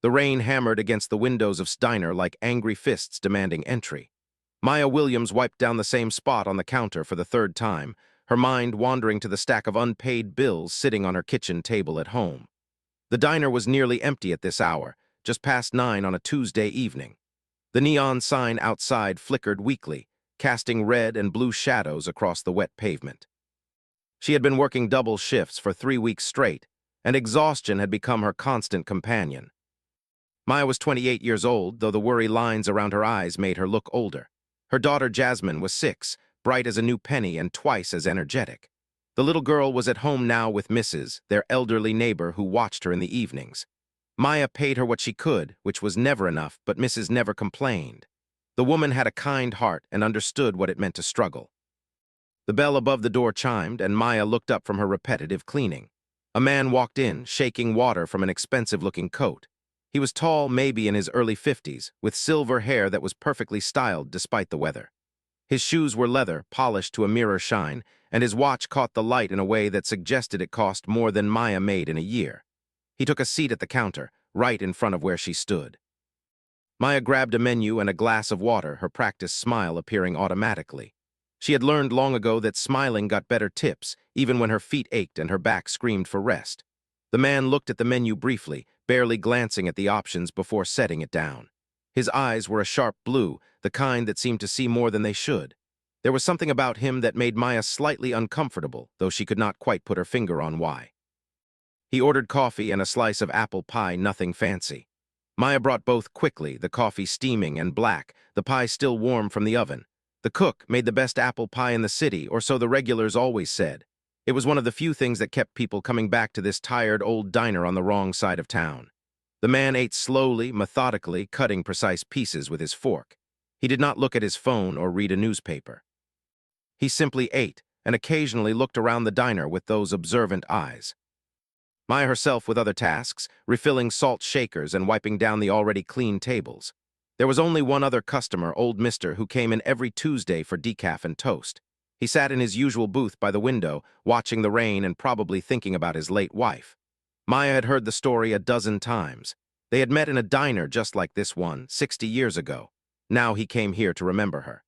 The rain hammered against the windows of Steiner like angry fists demanding entry. Maya Williams wiped down the same spot on the counter for the third time, her mind wandering to the stack of unpaid bills sitting on her kitchen table at home. The diner was nearly empty at this hour, just past 9 on a Tuesday evening. The neon sign outside flickered weakly, casting red and blue shadows across the wet pavement. She had been working double shifts for 3 weeks straight, and exhaustion had become her constant companion. Maya was 28 years old, though the worry lines around her eyes made her look older. Her daughter Jasmine was 6, bright as a new penny and twice as energetic. The little girl was at home now with Mrs., their elderly neighbor who watched her in the evenings. Maya paid her what she could, which was never enough, but Mrs. never complained. The woman had a kind heart and understood what it meant to struggle. The bell above the door chimed, and Maya looked up from her repetitive cleaning. A man walked in, shaking water from an expensive-looking coat. He was tall, maybe in his early 50s, with silver hair that was perfectly styled despite the weather. His shoes were leather, polished to a mirror shine, and his watch caught the light in a way that suggested it cost more than Maya made in a year. He took a seat at the counter, right in front of where she stood. Maya grabbed a menu and a glass of water, her practiced smile appearing automatically. She had learned long ago that smiling got better tips, even when her feet ached and her back screamed for rest. The man looked at the menu briefly, barely glancing at the options before setting it down. His eyes were a sharp blue, the kind that seemed to see more than they should. There was something about him that made Maya slightly uncomfortable, though she could not quite put her finger on why. He ordered coffee and a slice of apple pie, nothing fancy. Maya brought both quickly, the coffee steaming and black, the pie still warm from the oven. The cook made the best apple pie in the city, or so the regulars always said. It was one of the few things that kept people coming back to this tired old diner on the wrong side of town. The man ate slowly, methodically, cutting precise pieces with his fork. He did not look at his phone or read a newspaper. He simply ate, and occasionally looked around the diner with those observant eyes. Maya herself with other tasks, refilling salt shakers and wiping down the already clean tables. There was only one other customer, old Mister, who came in every Tuesday for decaf and toast. He sat in his usual booth by the window, watching the rain and probably thinking about his late wife. Maya had heard the story a dozen times. They had met in a diner just like this one, 60 years ago. Now he came here to remember her.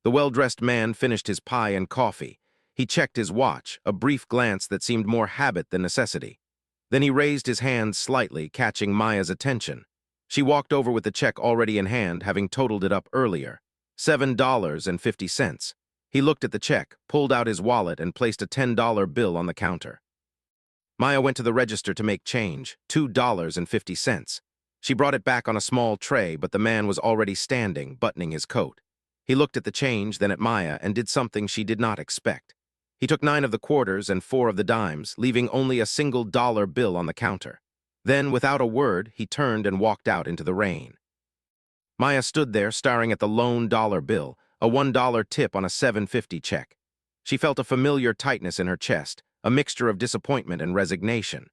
The well-dressed man finished his pie and coffee. He checked his watch, a brief glance that seemed more habit than necessity. Then he raised his hand slightly, catching Maya's attention. She walked over with the check already in hand, having totaled it up earlier. $7.50. He looked at the check, pulled out his wallet, and placed a $10 bill on the counter. Maya went to the register to make change, $2.50. She brought it back on a small tray, but the man was already standing, buttoning his coat. He looked at the change, then at Maya, and did something she did not expect. He took 9 of the quarters and 4 of the dimes, leaving only a single dollar bill on the counter. Then, without a word, he turned and walked out into the rain. Maya stood there, staring at the lone dollar bill, a $1 tip on a $7.50 check. She felt a familiar tightness in her chest, a mixture of disappointment and resignation.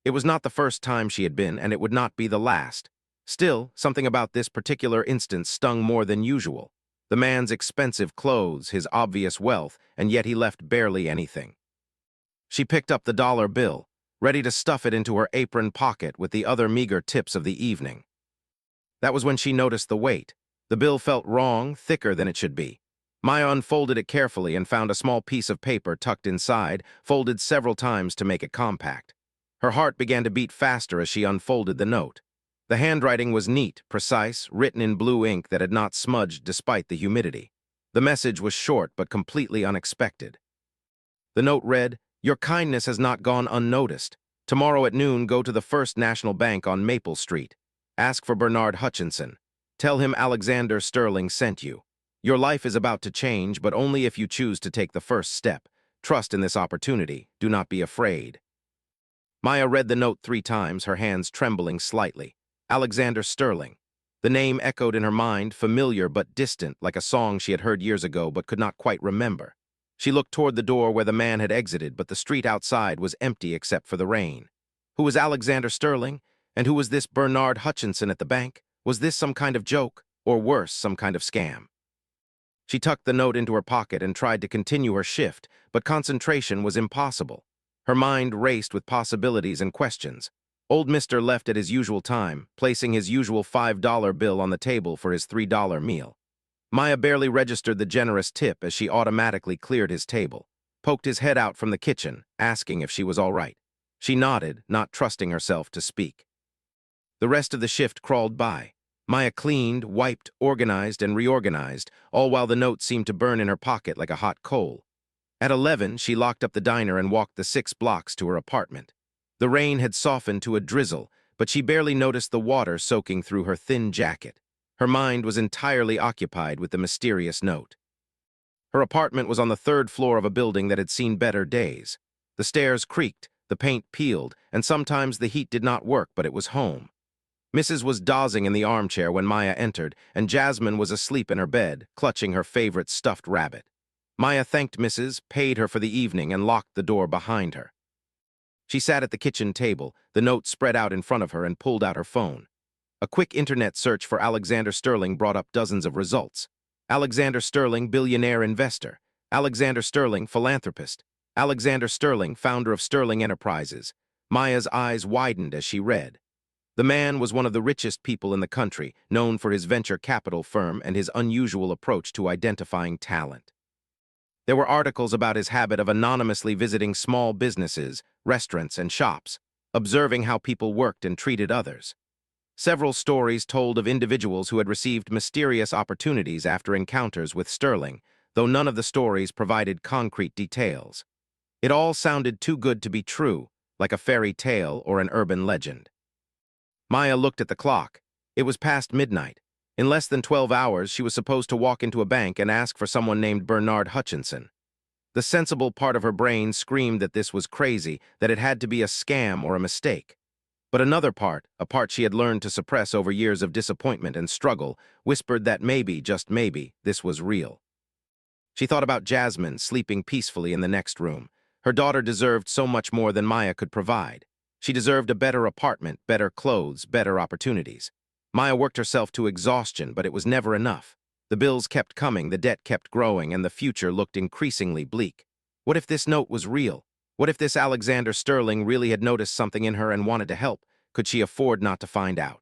It was not the first time she had been, and it would not be the last. Still, something about this particular instance stung more than usual. The man's expensive clothes, his obvious wealth, and yet he left barely anything. She picked up the dollar bill, ready to stuff it into her apron pocket with the other meager tips of the evening. That was when she noticed the weight. The bill felt wrong, thicker than it should be. Maya unfolded it carefully and found a small piece of paper tucked inside, folded several times to make it compact. Her heart began to beat faster as she unfolded the note. The handwriting was neat, precise, written in blue ink that had not smudged despite the humidity. The message was short but completely unexpected. The note read, "Your kindness has not gone unnoticed. Tomorrow at noon, go to the First National Bank on Maple Street. Ask for Bernard Hutchinson. Tell him Alexander Sterling sent you. Your life is about to change, but only if you choose to take the first step. Trust in this opportunity. Do not be afraid." Maya read the note 3 times, her hands trembling slightly. Alexander Sterling. The name echoed in her mind, familiar but distant, like a song she had heard years ago but could not quite remember. She looked toward the door where the man had exited, but the street outside was empty except for the rain. Who was Alexander Sterling? And who was this Bernard Hutchinson at the bank? Was this some kind of joke? Or worse, some kind of scam? She tucked the note into her pocket and tried to continue her shift, but concentration was impossible. Her mind raced with possibilities and questions. Old Mister left at his usual time, placing his usual $5 bill on the table for his $3 meal. Maya barely registered the generous tip as she automatically cleared his table, poked his head out from the kitchen, asking if she was all right. She nodded, not trusting herself to speak. The rest of the shift crawled by. Maya cleaned, wiped, organized, and reorganized, all while the note seemed to burn in her pocket like a hot coal. At 11, she locked up the diner and walked the 6 blocks to her apartment. The rain had softened to a drizzle, but she barely noticed the water soaking through her thin jacket. Her mind was entirely occupied with the mysterious note. Her apartment was on the 3rd floor of a building that had seen better days. The stairs creaked, the paint peeled, and sometimes the heat did not work, but it was home. Mrs. was dozing in the armchair when Maya entered, and Jasmine was asleep in her bed, clutching her favorite stuffed rabbit. Maya thanked Mrs., paid her for the evening, and locked the door behind her. She sat at the kitchen table, the note spread out in front of her, and pulled out her phone. A quick internet search for Alexander Sterling brought up dozens of results. Alexander Sterling, billionaire investor. Alexander Sterling, philanthropist. Alexander Sterling, founder of Sterling Enterprises. Maya's eyes widened as she read. The man was one of the richest people in the country, known for his venture capital firm and his unusual approach to identifying talent. There were articles about his habit of anonymously visiting small businesses, restaurants, and shops, observing how people worked and treated others. Several stories told of individuals who had received mysterious opportunities after encounters with Sterling, though none of the stories provided concrete details. It all sounded too good to be true, like a fairy tale or an urban legend. Maya looked at the clock. It was past midnight. In less than 12 hours, she was supposed to walk into a bank and ask for someone named Bernard Hutchinson. The sensible part of her brain screamed that this was crazy, that it had to be a scam or a mistake. But another part, a part she had learned to suppress over years of disappointment and struggle, whispered that maybe, just maybe, this was real. She thought about Jasmine sleeping peacefully in the next room. Her daughter deserved so much more than Maya could provide. She deserved a better apartment, better clothes, better opportunities. Maya worked herself to exhaustion, but it was never enough. The bills kept coming, the debt kept growing, and the future looked increasingly bleak. What if this note was real? What if this Alexander Sterling really had noticed something in her and wanted to help? Could she afford not to find out?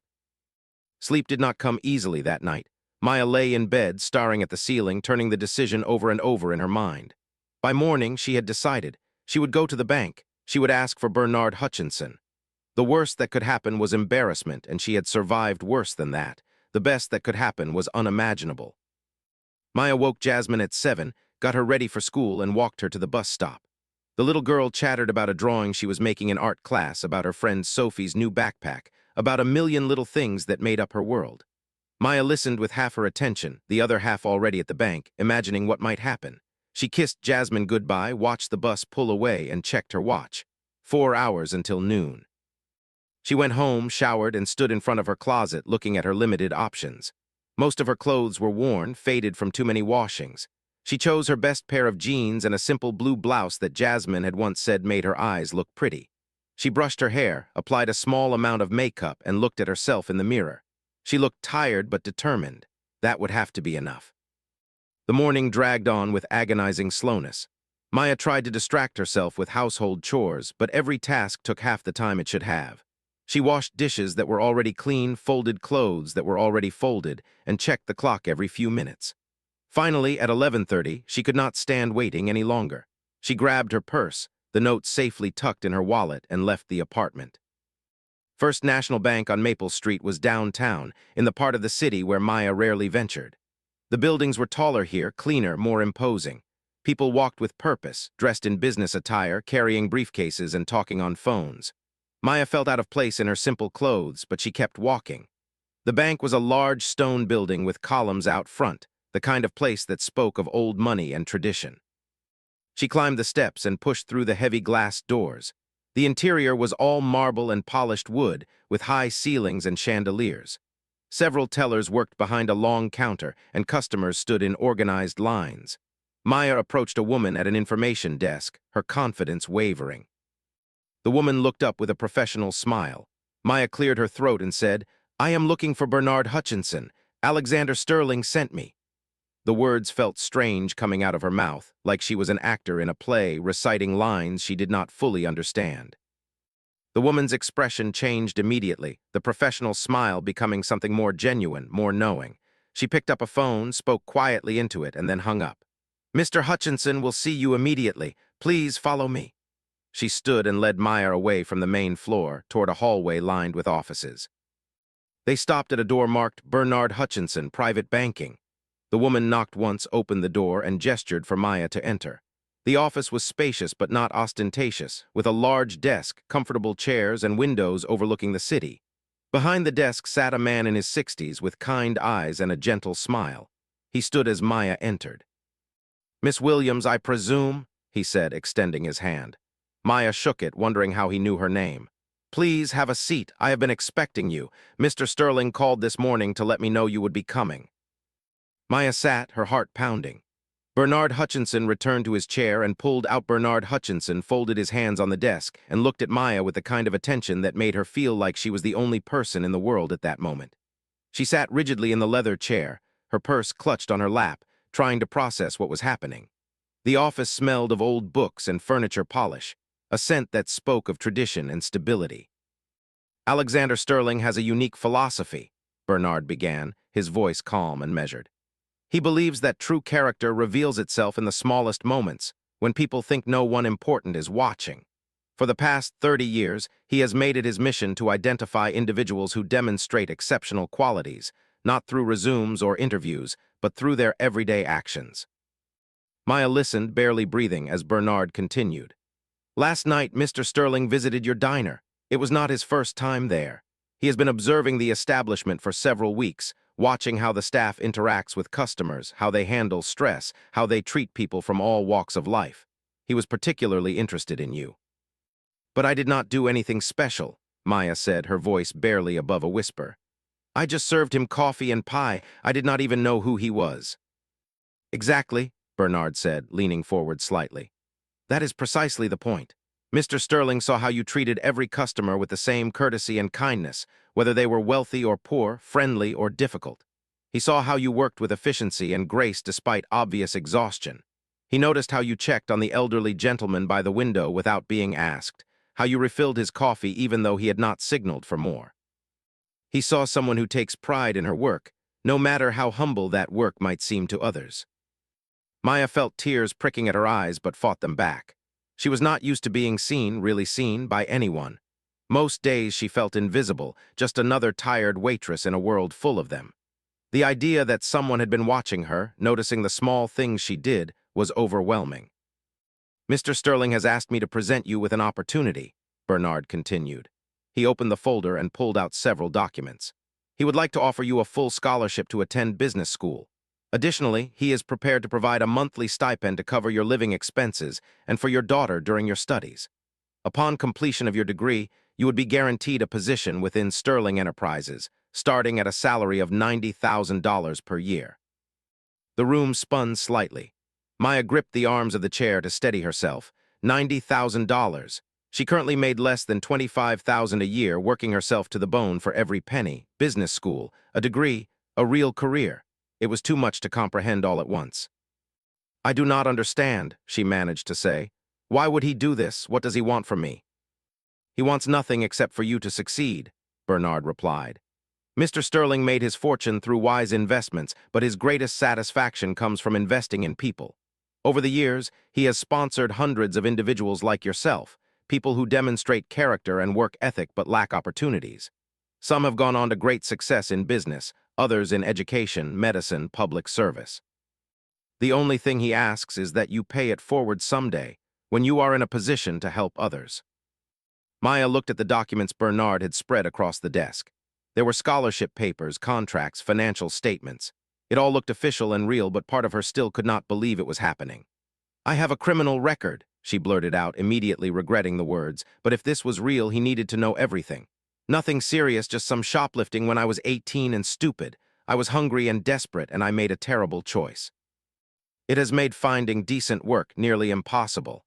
Sleep did not come easily that night. Maya lay in bed, staring at the ceiling, turning the decision over and over in her mind. By morning, she had decided. She would go to the bank. She would ask for Bernard Hutchinson. The worst that could happen was embarrassment, and she had survived worse than that. The best that could happen was unimaginable. Maya woke Jasmine at 7, got her ready for school, and walked her to the bus stop. The little girl chattered about a drawing she was making in art class, about her friend Sophie's new backpack, about a million little things that made up her world. Maya listened with half her attention, the other half already at the bank, imagining what might happen. She kissed Jasmine goodbye, watched the bus pull away, and checked her watch. 4 hours until noon. She went home, showered, and stood in front of her closet looking at her limited options. Most of her clothes were worn, faded from too many washings. She chose her best pair of jeans and a simple blue blouse that Jasmine had once said made her eyes look pretty. She brushed her hair, applied a small amount of makeup, and looked at herself in the mirror. She looked tired but determined. That would have to be enough. The morning dragged on with agonizing slowness. Maya tried to distract herself with household chores, but every task took half the time it should have. She washed dishes that were already clean, folded clothes that were already folded, and checked the clock every few minutes. Finally, at 11:30, she could not stand waiting any longer. She grabbed her purse, the note safely tucked in her wallet, and left the apartment. First National Bank on Maple Street was downtown, in the part of the city where Maya rarely ventured. The buildings were taller here, cleaner, more imposing. People walked with purpose, dressed in business attire, carrying briefcases and talking on phones. Maya felt out of place in her simple clothes, but she kept walking. The bank was a large stone building with columns out front, the kind of place that spoke of old money and tradition. She climbed the steps and pushed through the heavy glass doors. The interior was all marble and polished wood, with high ceilings and chandeliers. Several tellers worked behind a long counter, and customers stood in organized lines. Maya approached a woman at an information desk, her confidence wavering. The woman looked up with a professional smile. Maya cleared her throat and said, "I am looking for Bernard Hutchinson. Alexander Sterling sent me." The words felt strange coming out of her mouth, like she was an actor in a play reciting lines she did not fully understand. The woman's expression changed immediately, the professional smile becoming something more genuine, more knowing. She picked up a phone, spoke quietly into it, and then hung up. "Mr. Hutchinson will see you immediately. Please follow me." She stood and led Maya away from the main floor, toward a hallway lined with offices. They stopped at a door marked Bernard Hutchinson, Private Banking. The woman knocked once, opened the door, and gestured for Maya to enter. The office was spacious but not ostentatious, with a large desk, comfortable chairs, and windows overlooking the city. Behind the desk sat a man in his 60s with kind eyes and a gentle smile. He stood as Maya entered. "Miss Williams, I presume?" he said, extending his hand. Maya shook it, wondering how he knew her name. "Please have a seat. I have been expecting you. Mr. Sterling called this morning to let me know you would be coming." Maya sat, her heart pounding. Bernard Hutchinson returned to his chair and pulled out. Bernard Hutchinson folded his hands on the desk and looked at Maya with the kind of attention that made her feel like she was the only person in the world at that moment. She sat rigidly in the leather chair, her purse clutched on her lap, trying to process what was happening. The office smelled of old books and furniture polish, a scent that spoke of tradition and stability. "Alexander Sterling has a unique philosophy," Bernard began, his voice calm and measured. "He believes that true character reveals itself in the smallest moments, when people think no one important is watching. For the past 30 years, he has made it his mission to identify individuals who demonstrate exceptional qualities, not through resumes or interviews, but through their everyday actions." Maya listened, barely breathing, as Bernard continued. "Last night, Mr. Sterling visited your diner. It was not his first time there. He has been observing the establishment for several weeks, watching how the staff interacts with customers, how they handle stress, how they treat people from all walks of life. He was particularly interested in you." "But I did not do anything special," Maya said, her voice barely above a whisper. "I just served him coffee and pie. I did not even know who he was." "Exactly," Bernard said, leaning forward slightly. "That is precisely the point. Mr. Sterling saw how you treated every customer with the same courtesy and kindness, whether they were wealthy or poor, friendly or difficult. He saw how you worked with efficiency and grace despite obvious exhaustion. He noticed how you checked on the elderly gentleman by the window without being asked, how you refilled his coffee even though he had not signaled for more. He saw someone who takes pride in her work, no matter how humble that work might seem to others." Maya felt tears pricking at her eyes but fought them back. She was not used to being seen, really seen, by anyone. Most days she felt invisible, just another tired waitress in a world full of them. The idea that someone had been watching her, noticing the small things she did, was overwhelming. "Mr. Sterling has asked me to present you with an opportunity," Bernard continued. He opened the folder and pulled out several documents. "He would like to offer you a full scholarship to attend business school. Additionally, he is prepared to provide a monthly stipend to cover your living expenses and for your daughter during your studies. Upon completion of your degree, you would be guaranteed a position within Sterling Enterprises, starting at a salary of $90,000 per year." The room spun slightly. Maya gripped the arms of the chair to steady herself. $90,000. She currently made less than $25,000 a year, working herself to the bone for every penny, business school, a degree, a real career. It was too much to comprehend all at once. "I do not understand," she managed to say. "Why would he do this? What does he want from me?" "He wants nothing except for you to succeed," Bernard replied. "Mr. Sterling made his fortune through wise investments, but his greatest satisfaction comes from investing in people. Over the years, he has sponsored hundreds of individuals like yourself, people who demonstrate character and work ethic but lack opportunities. Some have gone on to great success in business, others in education, medicine, public service. The only thing he asks is that you pay it forward someday, when you are in a position to help others." Maya looked at the documents Bernard had spread across the desk. There were scholarship papers, contracts, financial statements. It all looked official and real, but part of her still could not believe it was happening. "I have a criminal record," she blurted out, immediately regretting the words, but if this was real, he needed to know everything. "Nothing serious, just some shoplifting when I was 18 and stupid. I was hungry and desperate, and I made a terrible choice. It has made finding decent work nearly impossible."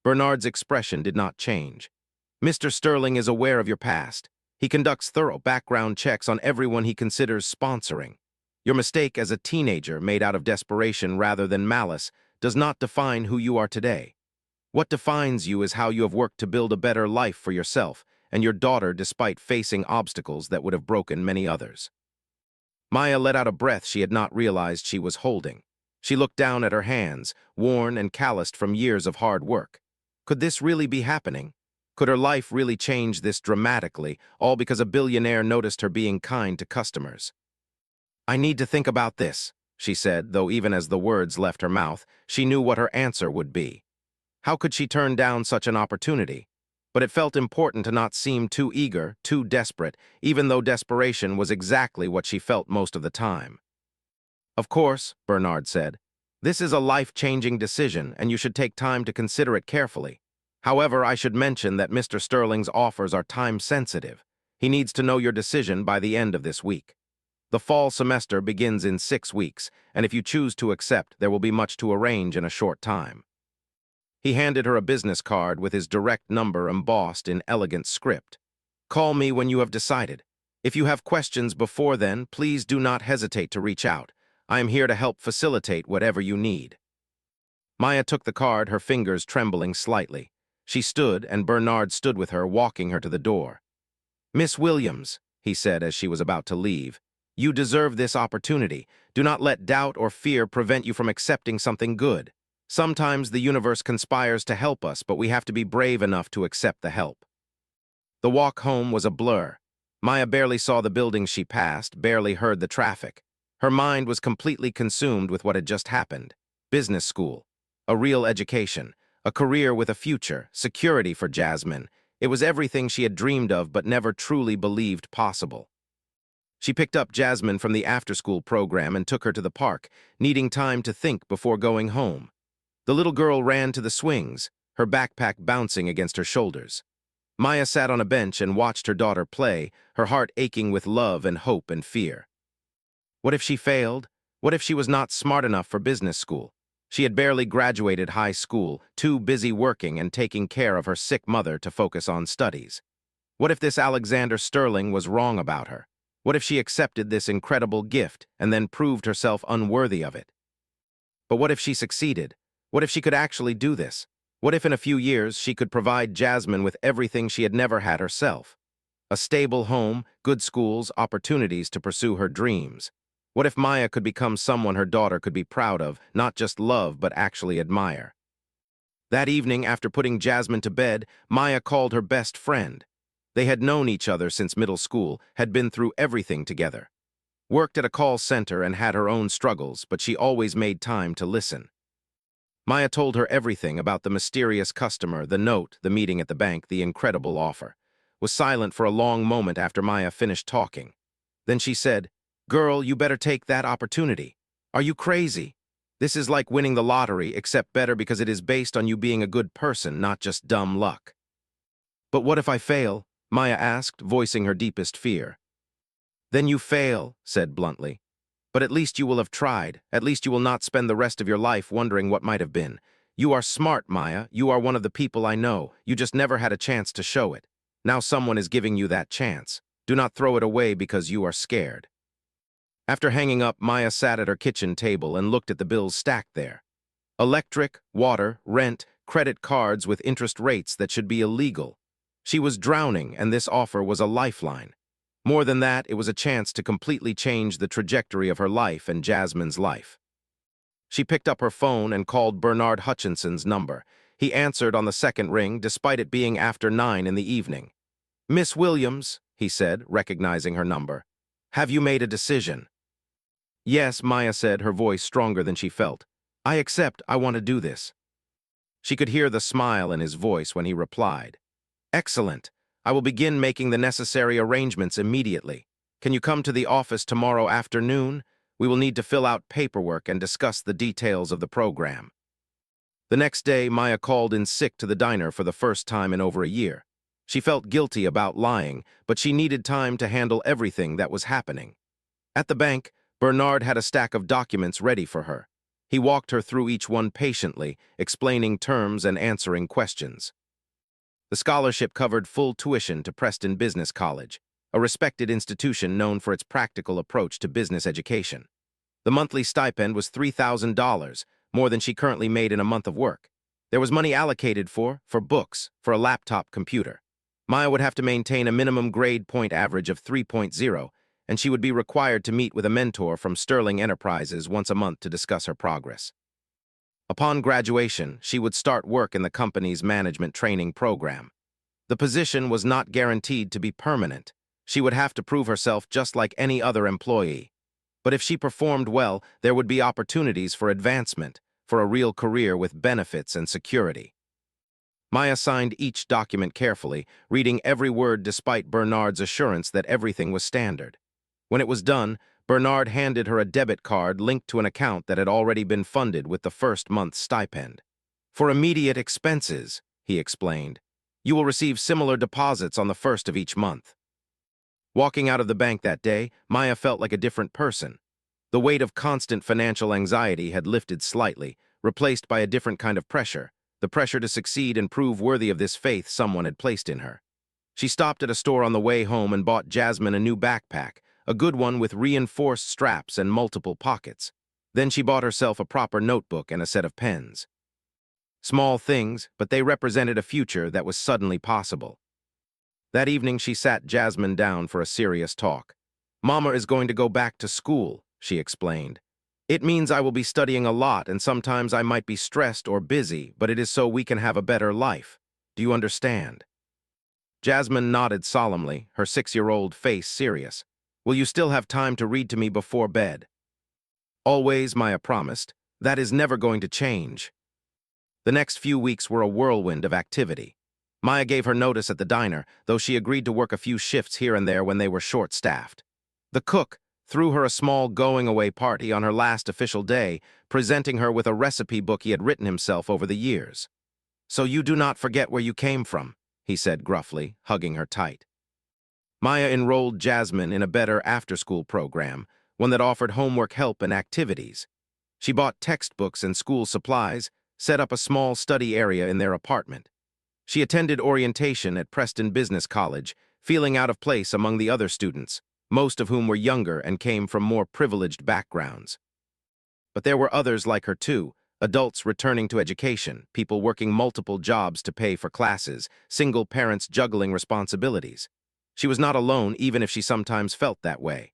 Bernard's expression did not change. "Mr. Sterling is aware of your past. He conducts thorough background checks on everyone he considers sponsoring. Your mistake as a teenager, made out of desperation rather than malice, does not define who you are today. What defines you is how you have worked to build a better life for yourself and your daughter despite facing obstacles that would have broken many others. Maya let out a breath she had not realized she was holding. She looked down at her hands, worn and calloused from years of hard work. Could this really be happening? Could her life really change this dramatically, all because a billionaire noticed her being kind to customers? "I need to think about this," she said, though even as the words left her mouth, she knew what her answer would be. How could she turn down such an opportunity? But it felt important to not seem too eager, too desperate, even though desperation was exactly what she felt most of the time. "Of course," Bernard said, "this is a life-changing decision, and you should take time to consider it carefully. However, I should mention that Mr. Sterling's offers are time-sensitive. He needs to know your decision by the end of this week. The fall semester begins in 6 weeks, and if you choose to accept, there will be much to arrange in a short time." He handed her a business card with his direct number embossed in elegant script. "Call me when you have decided. If you have questions before then, please do not hesitate to reach out. I am here to help facilitate whatever you need." Maya took the card, her fingers trembling slightly. She stood, and Bernard stood with her, walking her to the door. "Miss Williams," he said as she was about to leave, "you deserve this opportunity. Do not let doubt or fear prevent you from accepting something good. Sometimes the universe conspires to help us, but we have to be brave enough to accept the help." The walk home was a blur. Maya barely saw the buildings she passed, barely heard the traffic. Her mind was completely consumed with what had just happened. Business school, a real education, a career with a future, security for Jasmine. It was everything she had dreamed of but never truly believed possible. She picked up Jasmine from the after-school program and took her to the park, needing time to think before going home. The little girl ran to the swings, her backpack bouncing against her shoulders. Maya sat on a bench and watched her daughter play, her heart aching with love and hope and fear. What if she failed? What if she was not smart enough for business school? She had barely graduated high school, too busy working and taking care of her sick mother to focus on studies. What if this Alexander Sterling was wrong about her? What if she accepted this incredible gift and then proved herself unworthy of it? But what if she succeeded? What if she could actually do this? What if in a few years she could provide Jasmine with everything she had never had herself? A stable home, good schools, opportunities to pursue her dreams. What if Maya could become someone her daughter could be proud of, not just love but actually admire? That evening, after putting Jasmine to bed, Maya called her best friend. They had known each other since middle school, had been through everything together. Worked at a call center and had her own struggles, but she always made time to listen. Maya told her everything about the mysterious customer, the note, the meeting at the bank, the incredible offer. Was silent for a long moment after Maya finished talking. Then she said, "Girl, you better take that opportunity. Are you crazy? This is like winning the lottery, except better because it is based on you being a good person, not just dumb luck." "But what if I fail?" Maya asked, voicing her deepest fear. "Then you fail," said bluntly. "But at least you will have tried. At least you will not spend the rest of your life wondering what might have been. You are smart, Maya. You are one of the people I know. You just never had a chance to show it. Now someone is giving you that chance. Do not throw it away because you are scared." After hanging up, Maya sat at her kitchen table and looked at the bills stacked there. Electric, water, rent, credit cards with interest rates that should be illegal. She was drowning, and this offer was a lifeline. More than that, it was a chance to completely change the trajectory of her life and Jasmine's life. She picked up her phone and called Bernard Hutchinson's number. He answered on the second ring, despite it being after 9 in the evening. "Miss Williams," he said, recognizing her number. "Have you made a decision?" "Yes," Maya said, her voice stronger than she felt. "I accept. I want to do this." She could hear the smile in his voice when he replied. "Excellent. I will begin making the necessary arrangements immediately. Can you come to the office tomorrow afternoon? We will need to fill out paperwork and discuss the details of the program." The next day, Maya called in sick to the diner for the first time in over a year. She felt guilty about lying, but she needed time to handle everything that was happening. At the bank, Bernard had a stack of documents ready for her. He walked her through each one patiently, explaining terms and answering questions. The scholarship covered full tuition to Preston Business College, a respected institution known for its practical approach to business education. The monthly stipend was $3,000, more than she currently made in a month of work. There was money allocated for books, for a laptop computer. Maya would have to maintain a minimum grade point average of 3.0, and she would be required to meet with a mentor from Sterling Enterprises once a month to discuss her progress. Upon graduation, she would start work in the company's management training program. The position was not guaranteed to be permanent. She would have to prove herself just like any other employee. But if she performed well, there would be opportunities for advancement, for a real career with benefits and security. Maya signed each document carefully, reading every word despite Bernard's assurance that everything was standard. When it was done, Bernard handed her a debit card linked to an account that had already been funded with the first month's stipend. "For immediate expenses," he explained. "You will receive similar deposits on the first of each month." Walking out of the bank that day, Maya felt like a different person. The weight of constant financial anxiety had lifted slightly, replaced by a different kind of pressure, the pressure to succeed and prove worthy of this faith someone had placed in her. She stopped at a store on the way home and bought Jasmine a new backpack, a good one with reinforced straps and multiple pockets. Then she bought herself a proper notebook and a set of pens. Small things, but they represented a future that was suddenly possible. That evening she sat Jasmine down for a serious talk. "Mama is going to go back to school," she explained. "It means I will be studying a lot and sometimes I might be stressed or busy, but it is so we can have a better life. Do you understand?" Jasmine nodded solemnly, her 6-year-old face serious. "Will you still have time to read to me before bed?" "Always," Maya promised. "That is never going to change." The next few weeks were a whirlwind of activity. Maya gave her notice at the diner, though she agreed to work a few shifts here and there when they were short-staffed. The cook threw her a small going-away party on her last official day, presenting her with a recipe book he had written himself over the years. "So you do not forget where you came from," he said gruffly, hugging her tight. Maya enrolled Jasmine in a better after-school program, one that offered homework help and activities. She bought textbooks and school supplies, set up a small study area in their apartment. She attended orientation at Preston Business College, feeling out of place among the other students, most of whom were younger and came from more privileged backgrounds. But there were others like her too, adults returning to education, people working multiple jobs to pay for classes, single parents juggling responsibilities. She was not alone, even if she sometimes felt that way.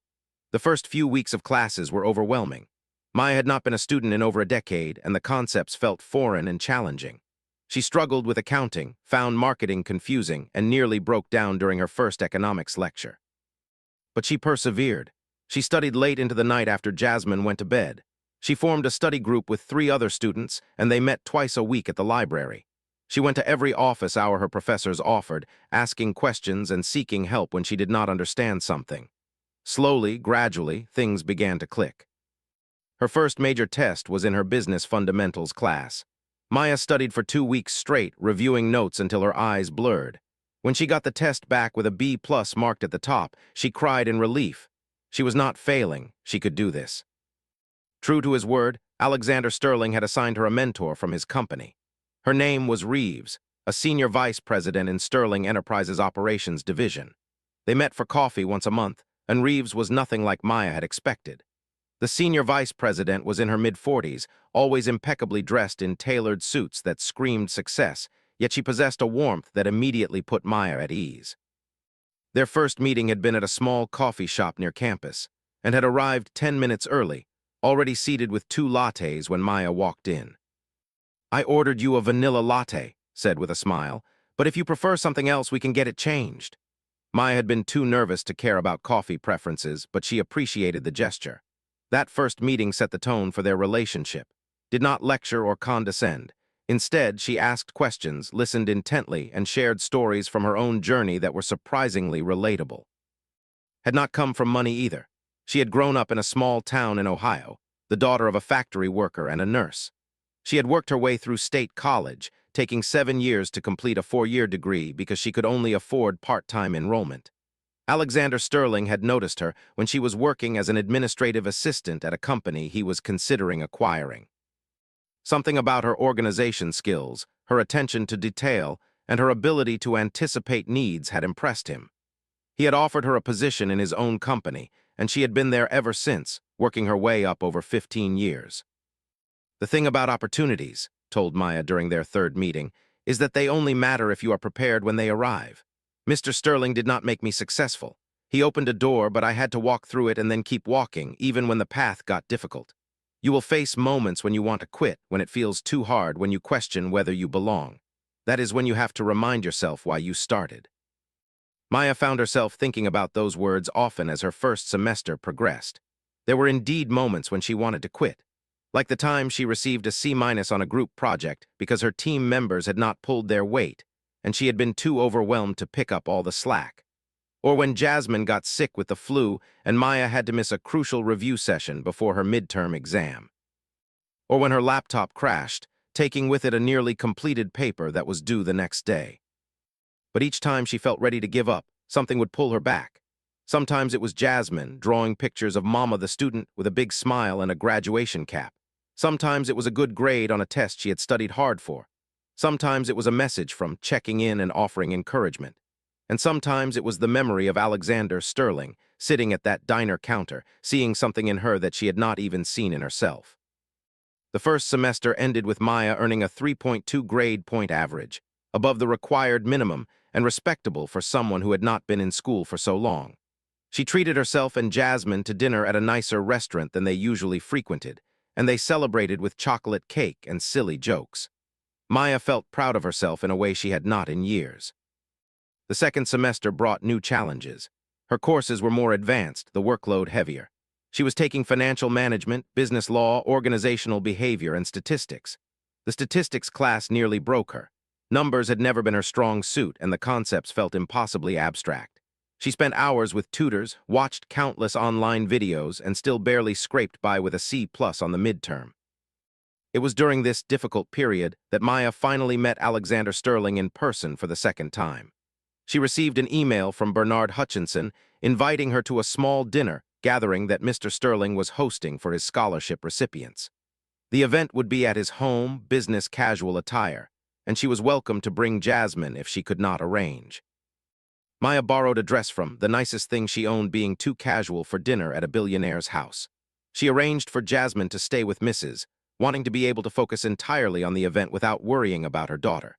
The first few weeks of classes were overwhelming. Maya had not been a student in over a decade, and the concepts felt foreign and challenging. She struggled with accounting, found marketing confusing, and nearly broke down during her first economics lecture. But she persevered. She studied late into the night after Jasmine went to bed. She formed a study group with 3 other students, and they met twice a week at the library. She went to every office hour her professors offered, asking questions and seeking help when she did not understand something. Slowly, gradually, things began to click. Her first major test was in her business fundamentals class. Maya studied for 2 weeks straight, reviewing notes until her eyes blurred. When she got the test back with a B+ marked at the top, she cried in relief. She was not failing. She could do this. True to his word, Alexander Sterling had assigned her a mentor from his company. Her name was Reeves, a senior vice president in Sterling Enterprises Operations Division. They met for coffee once a month, and Reeves was nothing like Maya had expected. The senior vice president was in her mid-40s, always impeccably dressed in tailored suits that screamed success, yet she possessed a warmth that immediately put Maya at ease. Their first meeting had been at a small coffee shop near campus, and had arrived 10 minutes early, already seated with 2 lattes when Maya walked in. "I ordered you a vanilla latte," said with a smile, "but if you prefer something else, we can get it changed." Maya had been too nervous to care about coffee preferences, but she appreciated the gesture. That first meeting set the tone for their relationship. Did not lecture or condescend. Instead, she asked questions, listened intently, and shared stories from her own journey that were surprisingly relatable. Had not come from money either. She had grown up in a small town in Ohio, the daughter of a factory worker and a nurse. She had worked her way through state college, taking 7 years to complete a 4-year degree because she could only afford part-time enrollment. Alexander Sterling had noticed her when she was working as an administrative assistant at a company he was considering acquiring. Something about her organization skills, her attention to detail, and her ability to anticipate needs had impressed him. He had offered her a position in his own company, and she had been there ever since, working her way up over 15 years. "The thing about opportunities," told Maya during their third meeting, is that they only matter if you are prepared when they arrive. Mr. Sterling did not make me successful. He opened a door, but I had to walk through it and then keep walking, even when the path got difficult. You will face moments when you want to quit, when it feels too hard, when you question whether you belong. That is when you have to remind yourself why you started. Maya found herself thinking about those words often as her first semester progressed. There were indeed moments when she wanted to quit, like the time she received a C- on a group project because her team members had not pulled their weight, and she had been too overwhelmed to pick up all the slack. Or when Jasmine got sick with the flu and Maya had to miss a crucial review session before her midterm exam. Or when her laptop crashed, taking with it a nearly completed paper that was due the next day. But each time she felt ready to give up, something would pull her back. Sometimes it was Jasmine, drawing pictures of Mama the student with a big smile and a graduation cap. Sometimes it was a good grade on a test she had studied hard for. Sometimes it was a message from checking in and offering encouragement. And sometimes it was the memory of Alexander Sterling, sitting at that diner counter, seeing something in her that she had not even seen in herself. The first semester ended with Maya earning a 3.2 grade point average, above the required minimum and respectable for someone who had not been in school for so long. She treated herself and Jasmine to dinner at a nicer restaurant than they usually frequented, and they celebrated with chocolate cake and silly jokes. Maya felt proud of herself in a way she had not in years. The second semester brought new challenges. Her courses were more advanced, the workload heavier. She was taking financial management, business law, organizational behavior, and statistics. The statistics class nearly broke her. Numbers had never been her strong suit, and the concepts felt impossibly abstract. She spent hours with tutors, watched countless online videos, and still barely scraped by with a C+ on the midterm. It was during this difficult period that Maya finally met Alexander Sterling in person for the second time. She received an email from Bernard Hutchinson inviting her to a small dinner gathering that Mr. Sterling was hosting for his scholarship recipients. The event would be at his home, business casual attire, and she was welcome to bring Jasmine if she could not arrange. Maya borrowed a dress from, the nicest thing she owned being too casual for dinner at a billionaire's house. She arranged for Jasmine to stay with Mrs., wanting to be able to focus entirely on the event without worrying about her daughter.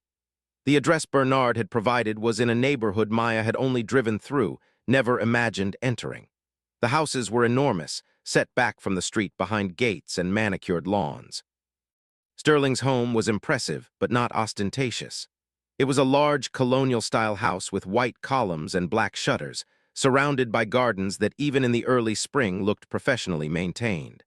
The address Bernard had provided was in a neighborhood Maya had only driven through, never imagined entering. The houses were enormous, set back from the street behind gates and manicured lawns. Sterling's home was impressive, but not ostentatious. It was a large colonial-style house with white columns and black shutters, surrounded by gardens that even in the early spring looked professionally maintained.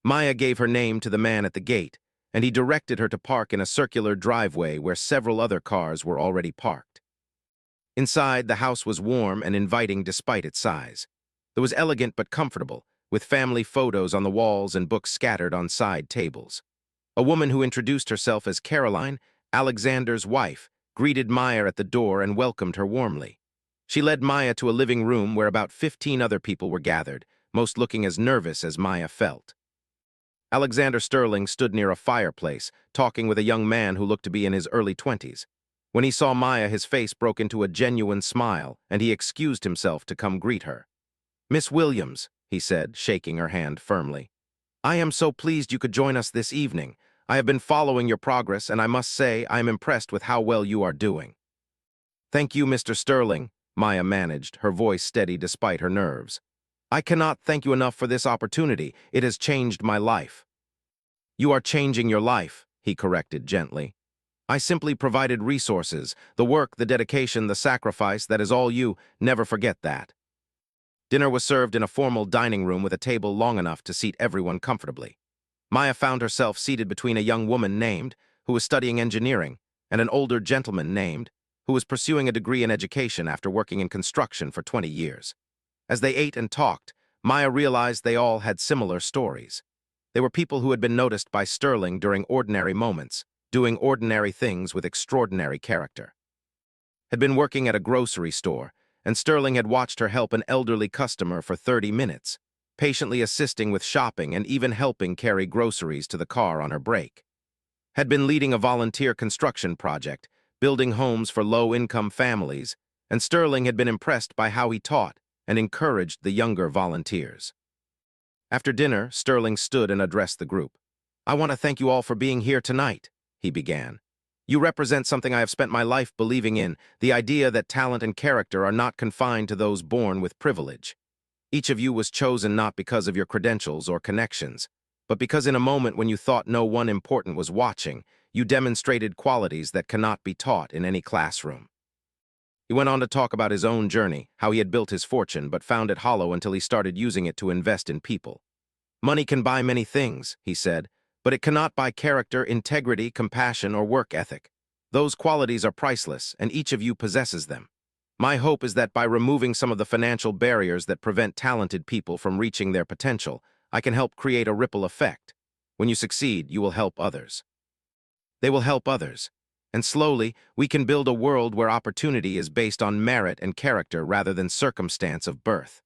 Maya gave her name to the man at the gate, and he directed her to park in a circular driveway where several other cars were already parked. Inside, the house was warm and inviting despite its size. It was elegant but comfortable, with family photos on the walls and books scattered on side tables. A woman who introduced herself as Caroline, Alexander's wife, greeted Maya at the door and welcomed her warmly. She led Maya to a living room where about 15 other people were gathered, most looking as nervous as Maya felt. Alexander Sterling stood near a fireplace, talking with a young man who looked to be in his early 20s. When he saw Maya, his face broke into a genuine smile, and he excused himself to come greet her. "Miss Williams," he said, shaking her hand firmly. "I am so pleased you could join us this evening. I have been following your progress, and I must say I am impressed with how well you are doing." "Thank you, Mr. Sterling," Maya managed, her voice steady despite her nerves. "I cannot thank you enough for this opportunity. It has changed my life." "You are changing your life," he corrected gently. "I simply provided resources, the work, the dedication, the sacrifice, that is all you. Never forget that." Dinner was served in a formal dining room with a table long enough to seat everyone comfortably. Maya found herself seated between a young woman named, who was studying engineering, and an older gentleman named, who was pursuing a degree in education after working in construction for 20 years. As they ate and talked, Maya realized they all had similar stories. They were people who had been noticed by Sterling during ordinary moments, doing ordinary things with extraordinary character. Had been working at a grocery store, and Sterling had watched her help an elderly customer for 30 minutes, patiently assisting with shopping and even helping carry groceries to the car on her break. Had been leading a volunteer construction project, building homes for low-income families, and Sterling had been impressed by how he taught and encouraged the younger volunteers. After dinner, Sterling stood and addressed the group. "I want to thank you all for being here tonight. he began. "You represent something I have spent my life believing in, the idea that talent and character are not confined to those born with privilege. Each of you was chosen not because of your credentials or connections, but because in a moment when you thought no one important was watching, you demonstrated qualities that cannot be taught in any classroom." He went on to talk about his own journey, how he had built his fortune but found it hollow until he started using it to invest in people. "Money can buy many things," he said, "but it cannot buy character, integrity, compassion, or work ethic. Those qualities are priceless, and each of you possesses them. My hope is that by removing some of the financial barriers that prevent talented people from reaching their potential, I can help create a ripple effect. When you succeed, you will help others. They will help others. And slowly, we can build a world where opportunity is based on merit and character rather than circumstance of birth."